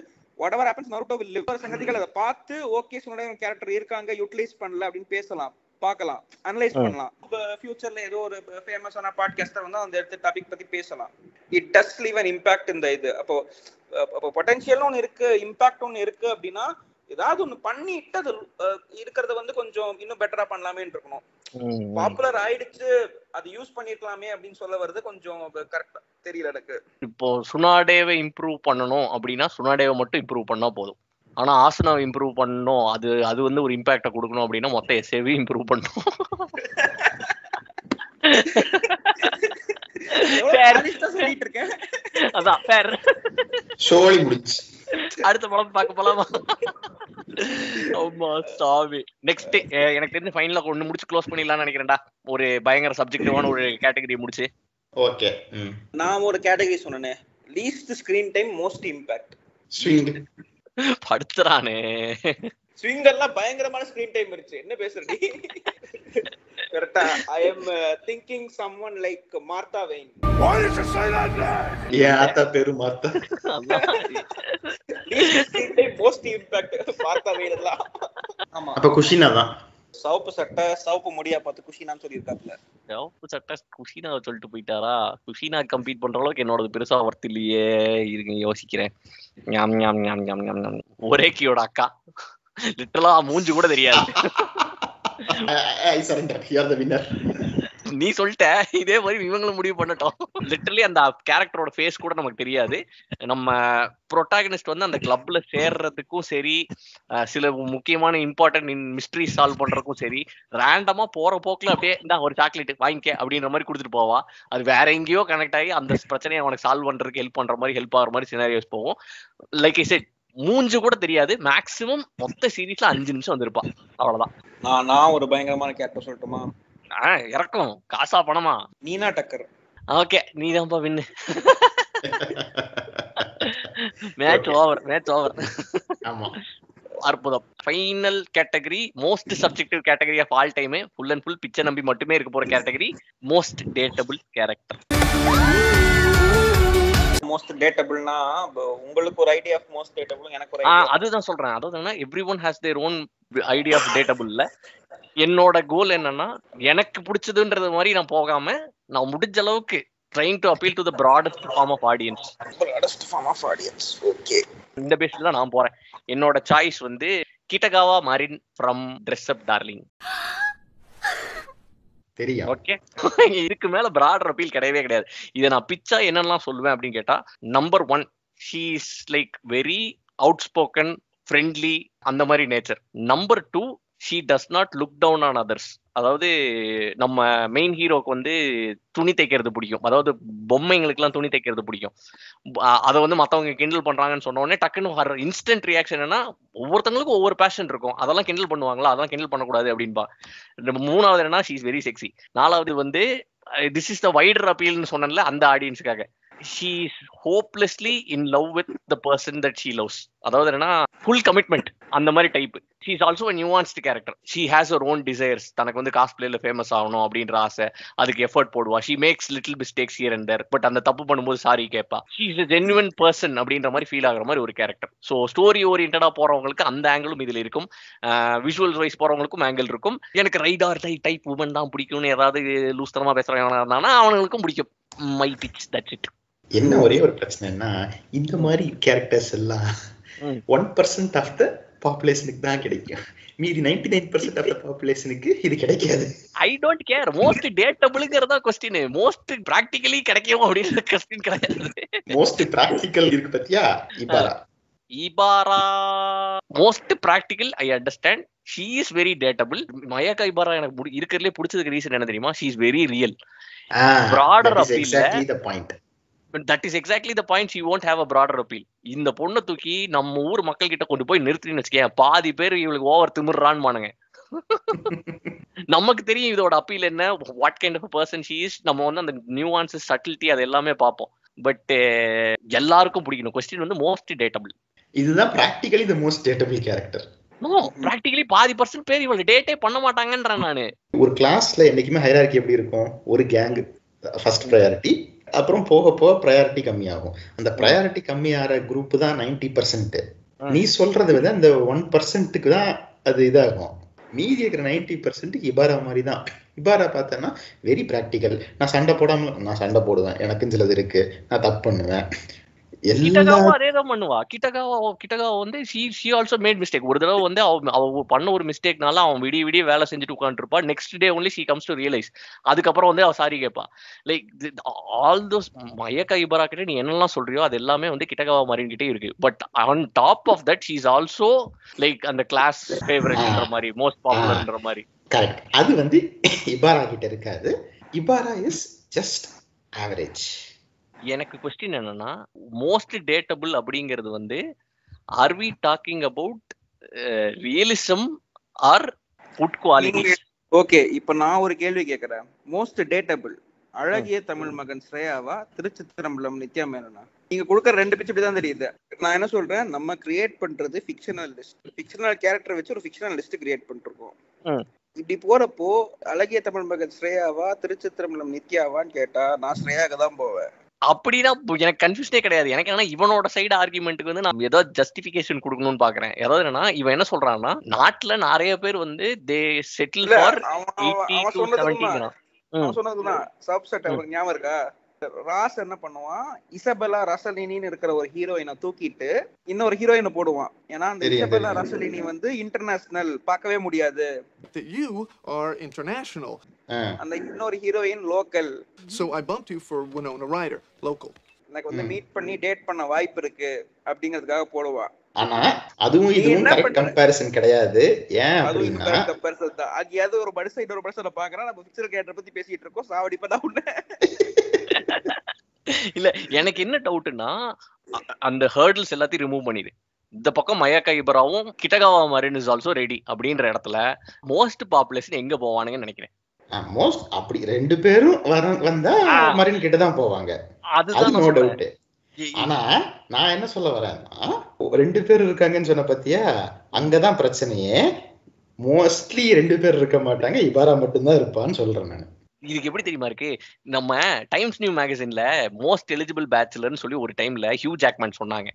whatever happens, Naruto will live. சங்கதிகள் அதை பார்த்து ஓகே சொன்ன கேரக்டர் இருக்காங்க, யூட்டிலைஸ் பண்ணல அப்படின்னு பேசலாம், பார்க்கலாம், அனலைஸ் பண்ணலாம். இப்போ ஃபியூச்சர்ல ஏதோ ஒரு ஃபேமஸான பாட்காஸ்டர் வந்து அந்த எடுத்து டாபிக் பத்தி பேசலாம். It days leave an impact இந்த இது. அப்போ பொட்டன்ஷியல் ஒன்று இருக்கு, இம்பாக்ட் ஒன்று இருக்கு அப்படின்னா ஏதாவது ஒன்று பண்ணிட்டு அது இருக்கிறத வந்து கொஞ்சம் இன்னும் பெட்டரா பண்ணலாமேன்னு இருக்கணும். பாப்புலர் ஆயிடுச்சு, அது யூஸ் பண்ணிருக்கலாமே அப்படின்னு சொல்ல வருது கொஞ்சம் கரெக்டா தெரியல எனக்கு. இப்போ சுனாடேவை இம்ப்ரூவ் பண்ணணும் அப்படின்னா சுனாடேவை மட்டும் இம்ப்ரூவ் பண்ணா போதும். ஆனா ஆசுனாவை இம்ப்ரூவ் பண்ணணும், அது வந்து ஒரு இம்பாக்ட கொடுக்கணும் அப்படின்னா மொத்த எஸ்ஏவை இம்ப்ரூவ் பண்ணணும். அதான் ஃபேர். ஷோலி முடிச்சு அடுத்த படம் பார்க்க போலாமா? ஆமா சாவி. நெக்ஸ்ட் எனக்கு தெரிஞ்ச ஃபைனலா ஒன்னு முடிச்சு க்ளோஸ் பண்ணிடலாம்னு நினைக்கிறேன்டா. ஒரு பயங்கர சப்ஜெக்டிவான ஒரு கேட்டகரி முடிச்சு. ஓகே. நான் ஒரு கேட்டகரி சொன்னேனே, least screen time most impact. Swing படுத்துறானே. ஸ்விங் எல்லாம் பயங்கரமான ஸ்கிரீன் டைம் இருந்துச்சு. என்ன பேசுறீ? கரெக்ட்டா? I am thinking someone like Martha Wayne. Why did you say that name? Yeah, atta peru Martha. Most impact Martha Wayne la. ஆமா. அப்ப குஷினா தான். சவுப்பு சட்டை சவுப்பு முடியா பார்த்து குஷினான்னு சொல்லியிருக்காப்ல. சவுப்பு சட்டை குஷினாவை சொல்லிட்டு போயிட்டாரா? குஷினா கம்பீட் பண்ற அளவுக்கு என்னோட பெருசா ஒர்த் இல்லையே. இருங்க யோசிக்கிறேன். ஒரே கியோட அக்கா லிட்டரலா மூஞ்சி கூட தெரியாது. I surrender. You are the winner. நீ சொல்லிட்ட, இதே மாதிரி இவங்களும் முடிவு பண்ணட்டும். லிட்டரலி அந்த கேரக்டரோட ஃபேஸ் கூட நமக்கு தெரியாது. நம்ம ப்ரோட்டாகனிஸ்ட் வந்து அந்த கிளப்ல சேர்றதுக்கும் சரி, சில முக்கியமான இம்பார்ட்டன்ட் மிஸ்ட்ரி சால்வ் பண்றதுக்கும் சரி, ரேண்டமா போற போக்குல அப்படியே இந்த ஒரு சாக்லேட் வாங்கிக்க அப்படின்ற மாதிரி கொடுத்துட்டு போவா. அது வேற எங்கேயோ கனெக்ட் ஆகி அந்த பிரச்சனையை அவனுக்கு சால்வ் பண்றதுக்கு ஹெல்ப் பண்ற மாதிரி, ஹெல்ப் ஆகிற மாதிரி சினாரியோஸ் போகும். லைக் ஐ செட், மூஞ்சு கூட தெரியாது. மேக்ஸிமம் மொத்த சீரீஸ்ல 5 நிமிஷம் வந்திருப்பா, அவ்வளவுதான். நான் ஒரு பயங்கரமான கேரக்டர் சொல்லட்டுமா? இறக்கும் காசா பணமா? நீனா டக்கர். ஓகே, நீ தான்ப்பா வின்னு. Match over. ஆமா, அற்புதம். Final category, most subjective category of all time. Full and full பிச்சை நம்பி மட்டுமே இருக்க போற category, most datable character. Most டேட்டபிள்னா உங்களுக்கு ஒரு ஐடியா ஆஃப் மோஸ்ட் டேட்டபிள், எனக்கு ஒரு ஐடியா. அதுதான் சொல்றேன். அதாவது everyone has their own idea of டேட்டபிள்ல. என்னோட கோல் என்னன்னா, எனக்கு பிடிச்சதுன்றது மாதிரி நான் போகாம, நான் முடிஞ்ச அளவுக்கு trying to appeal to the broadest form of audience. Okay, இந்த பேஸ்ல தான் நான் போறேன். என்னோட சாய்ஸ் வந்து Kitagawa Marin from dress up darling. தெரியும். ஓகே, இதுக்கு மேல பிராடர் அப்பீல் கிடையவே கிடையாது. இதை நான் பிச்சா என்னெல்லாம் சொல்லுவேன் அப்படின்னு கேட்டா, number 1, she is like very outspoken, friendly, அந்த மாதிரி nature. Number 2, she does not look down on others. அதாவது நம்ம மெயின் ஹீரோக்கு வந்து துணி தைக்கிறது பிடிக்கும், அதாவது பொம்மைங்களுக்கு எல்லாம் துணி தைக்கிறது பிடிக்கும். அதை வந்து மத்தவங்க கிண்டல் பண்றாங்கன்னு சொன்ன உடனே டக்குன்னு இன்ஸ்டன்ட் ரியாக்ஷன் என்ன, ஒவ்வொருத்தங்களுக்கும் ஒவ்வொரு பேஷன் இருக்கும், அதெல்லாம் கிண்டல் பண்ணுவாங்களா, அதெல்லாம் கிண்டல் பண்ணக்கூடாது அப்படின்பா. 3வது என்னன்னா she is very sexy. 4வது வந்து this is the wider appeal னு சொன்னேன்ல, அந்த ஆடியன்ஸுக்காக she is hopelessly in love with the person that she loves. அதாவது என்னன்னா full commitment, அந்த மாதிரி type. she is also a nuanced character. she has her own desires. தனக்கு வந்து காஸ்ப்ளேல ஃபேமஸ் ஆகணும் அப்படின்ற ஆசை, அதுக்கு எஃபர்ட் போடுவா. she makes little mistakes here and there, but அந்த தப்பு பண்ணும்போது சாரி கேட்பா. she is a genuine person அப்படின்ற மாதிரி ஃபீல் ஆகுற மாதிரி ஒரு கேரக்டர். ஸோ ஸ்டோரி ஓரியன்டா போறவங்களுக்கு அந்த ஆங்கிளும் இதுல இருக்கும், விஷுவல் வைஸ் போறவங்களுக்கும் ஆங்கிள் இருக்கும். எனக்கு ரைடார் டைப் உமன் தான் பிடிக்கும்னு ஏதாவது லூஸ்தனமா பேசுறவங்க இருந்தானா அவங்களுக்கும் பிடிக்கும். My pitch, that's it. என்ன ஒரே ஒரு பிரச்சனைன்னா, இந்த மாதிரி கேரக்டர்ஸ் எல்லாம் 1% ஆஃப் த பாப்புலேஷனுக்கு தான் கிடைக்கும், மீதி 99% ஆஃப் த பாப்புலேஷனுக்கு இது கிடைக்காது. I don't care. மோஸ்ட் டேட்டபிள்ங்கறதா क्वेश्चन, மோஸ்ட் பிராக்டிகலி கிடைக்கும் அப்படின்ற क्वेश्चन கிடையாது. மோஸ்ட் பிராக்டிகல் இருக்கு பத்தியா, Ibara most practical. I understand. she is very dateable. Mayaka Ibara எனக்கு இருக்கிறதுலே பிடிச்சதுக்கு ரீசன் என்ன தெரியுமா? she is very real. broader appeal. Exactly the point. That is exactly the point. she won't have a broader appeal. இந்த பொண்ணை தூக்கி நம்ம ஊர் மக்கள் கிட்ட கொண்டு போய் நிறுத்தின்னு வச்சுக்கேன், பாதி பேர் இவளுக்கு ஓவர் திமிர்றான்னு மானுங்க. நமக்கு தெரியும் இதோட அப்பீல் என்ன, what kind of person she is. நம்ம வந்து அந்த நியூவான்சஸ், சட்டிலிட்டி அது எல்லாமே பார்ப்போம். பட் எல்லாருக்கும் பிடிக்கணும். கொஸ்டின் வந்து மோஸ்ட் டேட்டபிள். இதுதான் practically the most datable character. No, practically பாதி பர்சன்ட் பேர் இவளை டேட்டே பண்ண மாட்டாங்கன்றேன் நானு. ஒரு கிளாஸ்ல என்னைக்குமே ஹைரார்கி எப்படி இருக்கும், ஒரு கேங் ஃபர்ஸ்ட் ப்ரையாரிட்டி, அப்புறம் போக போக ப்ரையாரிட்டி கம்மியாகும். அந்த ப்ரையாரிட்டி கம்மியாகிற குரூப் தான் 90%. நீ சொல்றதை விட அந்த 1%க்கு தான் அது இதாகும். மீதி இருக்கிற 90% இபாரா மாதிரி தான். இபாரா பார்த்தேன்னா வெரி ப்ராக்டிக்கல். நான் சண்டை போடுவேன், எனக்குன்னு சிலது இருக்கு, நான் தப்பு பண்ணுவேன். கிட்டகாவா அதேதான் பண்ணுவா. கிட்டகாவா வந்து she also made mistake. ஒரு தடவை வந்து அவ பண்ண ஒரு மிஸ்டேக்னால அவன் விடிய வேலை செஞ்சுட்டு உட்காந்துருப்பா. Next day only she comes to realize. அதுக்கப்புறம் வந்து அவ சாரி கேட்பா. லைக் ஆல் தோஸ் மயக்கா இபாரா கிட்ட நீ என்னெல்லாம் சொல்றியோ அது எல்லாமே வந்து கிட்டகாவா மாரின் கிட்டே இருக்கு. But on top of that she is also like அந்த கிளாஸ் ஃபேவரட்ன்ற மாதிரி, மோஸ்ட் பாப்புலர்ன்ற மாதிரி. கரெக்ட். அது வந்து இபாரா கிட்ட இருக்காது. Ibara is just average. எனக்கு क्वेश्चन என்னன்னா, மோஸ்ட் டேட்டபிள் அப்படிங்கிறது வந்து are we talking about realism or food quality? Okay, இப்போ நான் ஒரு கேள்வி கேட்கறேன். மோஸ்ட் டேட்டபிள் அழகிய தமிழ் மகன் ஸ்ரேயாவா, திருச்சித்திரம்பலம் நித்யா மேனனா? நீங்க கொடுக்குற 2 பிச்சு இப்படி தான் தெரியுது. நான் என்ன சொல்றேன், நம்ம கிரியேட் பண்றது ஃபிக்ஷனல் லிஸ்ட். ஃபிக்ஷனல் கேரக்டர் வச்சு ஒரு ஃபிக்ஷனல் லிஸ்ட் கிரியேட் பண்ணிருக்கோம். இப்படி போறப்போ அழகிய தமிழ் மகன் ஸ்ரேயாவா, திருச்சித்திரம்பலம் நித்யாவான்னு கேட்டா நான் ஸ்ரேயாக்கு தான் போவேன். அப்படின்னா எனக்கு கன்ஃபியூஷனே கிடையாது. எனக்கு என்னன்னா இவனோட சைடு ஆர்குமெண்ட்டுக்கு வந்து நான் ஏதாவது ஜஸ்டிபிகேஷன் கொடுக்கணும்னு பாக்குறேன். ஏதாவது என்னன்னா இவன் என்ன சொல்றான்னா, நாட்டுல நிறைய பேர் வந்து தே செட்டில் ஃபார் 80 to 70. சொன்னதுதான் சப்செட் அவருக்கு ஞாபகம் இருக்கா? ராஸ் என்ன பண்ணுவான், இசபெல்லா ரசலினின்னு இருக்கிற ஒரு ஹீரோயினை தூக்கிட்டு இன்னொரு ஹீரோயினை போடுவான். ஏன்னா அந்த இசபெல்லா ரசலினி வந்து இன்டர்நேஷனல் பார்க்கவே முடியாது. You are international. அந்த இன்னொரு heroine local. So I bumped you for Winona Ryder, local. எனக்கு வந்து மீட் பண்ணி டேட் பண்ண வாய்ப்பு இருக்கு அப்படிங்கிறதுக்காக போடுவான். ஆனா அதுவும் இதுவும் கரெக்ட் கம்பேரிசன் கிடையாது. ஏன் அப்படின்னா கம்பேரிசன் தான். அது ஒரு படுசைட் ஒரு படுசைல பாக்குறேன். நம்ம ஃபிக்சர் கேரக்டர் பத்தி பேசிட்டு இருக்கோம். சாவடிப்பதா உள்ள இல்ல. எனக்கு என்ன டவுட்னா, அந்த ஹர்டில்ஸ் எல்லாத்தையும் ரிமூவ் பண்ணிடு. இந்த பக்கம் மயாக்கா இபாராவும் கிட்டகாவா மாரின் இஸ் ஆல்சோ ரெடி அப்படின்ற இடத்துல மோஸ்ட் பாப்புலேஷன் எங்க போவானுங்கன்னு நினைக்கிறேன். மோஸ்ட் அப்படி 2 பேரும் வந்தா மரின் கிட்ட தான் போவாங்க. அது நோ டவுட். ஆனா நான் என்ன சொல்ல வரேன்னா, 2 பேர் இருக்காங்கன்னு சொன்ன பத்தியா, அங்கதான் பிரச்சனையே. மோஸ்ட்லி 2 பேர் இருக்க மாட்டாங்க, இபாரா மட்டும்தான் இருப்பான்னு சொல்றேன் நான். இதுக்கு எப்படி தெரியுமா இருக்கு, நம்ம டைம்ஸ் நியூ மேகசின்ல மோஸ்ட் எலிஜிபிள் பேச்சுலர்னு சொல்லி ஒரு டைம்ல ஹியூ ஜாக்மேன் சொன்னாங்க.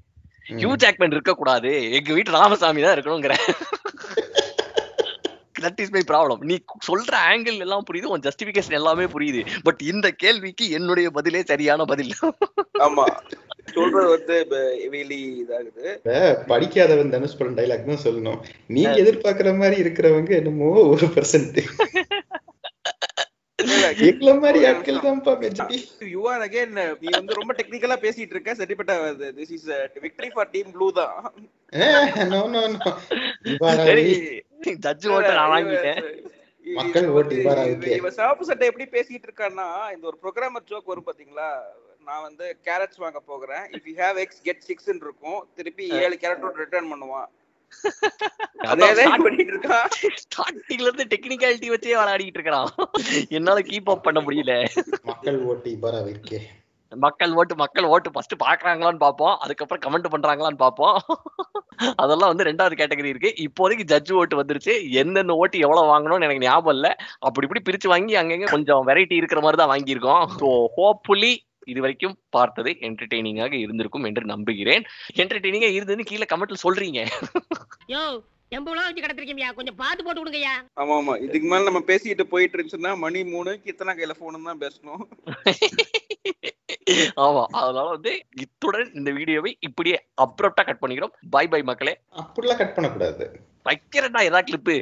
ஹியூ ஜாக்மேன் இருக்க கூடாது, எங்க வீட்டு ராமசாமி தான் இருக்கணுங்கிற. That is my problem. நீ சொல்ற ஆங்கிள் எல்லாம் புரியுது, உன் ஜஸ்டிபிகேஷன் எல்லாமே புரியுது. பட் இந்த கேள்விக்கு என்னுடைய பதிலே சரியான பதில். ஆமா, சொல்றது வந்து வெளி இதாகுது. படிக்காதவன் தனுஷ் படம் டைலாக் தான் சொல்லணும். நீங்க எதிர்பார்க்கிற மாதிரி இருக்கிறவங்க என்னமோ 1%. எக்ல மாதிரி ஆட்கள் தான்ப்பா மெஜாரிட்டி. யூ ஆர் அகைன் நீ வந்து ரொம்ப டெக்னிக்கலா பேசிட்டு இருக்க. சரிப்பட்ட this is victory for team blue தான். No no no. சரி, ஜட்ஜ் ஓட்ட நான் வாங்கிட்டேன். மக்கள் ஓட்டு இவராவுக்கு. இவ சாப்பு சட்டை எப்படி பேசிட்டு இருக்கான்னா, இந்த ஒரு ப்ரோகிராமர் ஜோக் வரும் பாத்தீங்களா, நான் வந்து கேரட்ஸ் வாங்க போகிறேன், if you have x get 6 ன்னு இருக்கும், திருப்பி 7 கேரட்டோட ரிட்டர்ன் பண்ணுவான். ஸ்டார்டிங்ல இருந்து டெக்னிக்காலிட்டி வச்சே விளையாடிட்டு இருக்கான். என்னால கீப் அப் பண்ண முடியல. மக்கள் ஓட்டு இவராவுக்கு. மக்கள் ஓட்டு ஃபர்ஸ்ட் பாக்குறாங்களான்னு பாப்போம், அதுக்கப்புறம் கமெண்ட் பண்றாங்களான்னு பாப்போம். அதெல்லாம் வந்து ரெண்டாவது கேட்டகரி இருக்கு. இப்போதைக்கு ஜட்ஜ் ஓட்டு வந்துருச்சு. எந்தெந்த ஓட்டு எவ்வளவு வாங்கணும்னு எனக்கு ஞாபகம் இல்ல. அப்படி இப்படி பிரிச்சு வாங்கி அங்கங்க கொஞ்சம் வெரைட்டி இருக்கிற மாதிரி தான் வாங்கியிருக்கோம். ஸோ ஹோப்ஃபுல்லி இது வரைக்கும் பார்த்தது என்டர்டெய்னிங்காக இருந்திருக்கும் என்று நம்புகிறேன். என்டர்டெய்னிங்கா இருந்ததுன்னு கீழே கமெண்ட்ல சொல்றீங்க. கொஞ்சம் பார்த்து போட்டு கொடுங்கய்யா. ஆமா ஆமா, இதுக்கு மேல நம்ம பேசிட்டு போயிட்டு இருந்துச்சுன்னா மணி 3 கித்தனா கையில போன் தான் பேசணும். ஆமா, அதனால வந்து இத்துடன் இந்த வீடியோவை இப்படியே அப்ரப்டா கட் பண்ணிக்கிறோம். பை பை மக்களே. அப்படிலாம் கட் பண்ண கூடாது. வைக்கிறேன்டா ஏதா கிளிப்பு.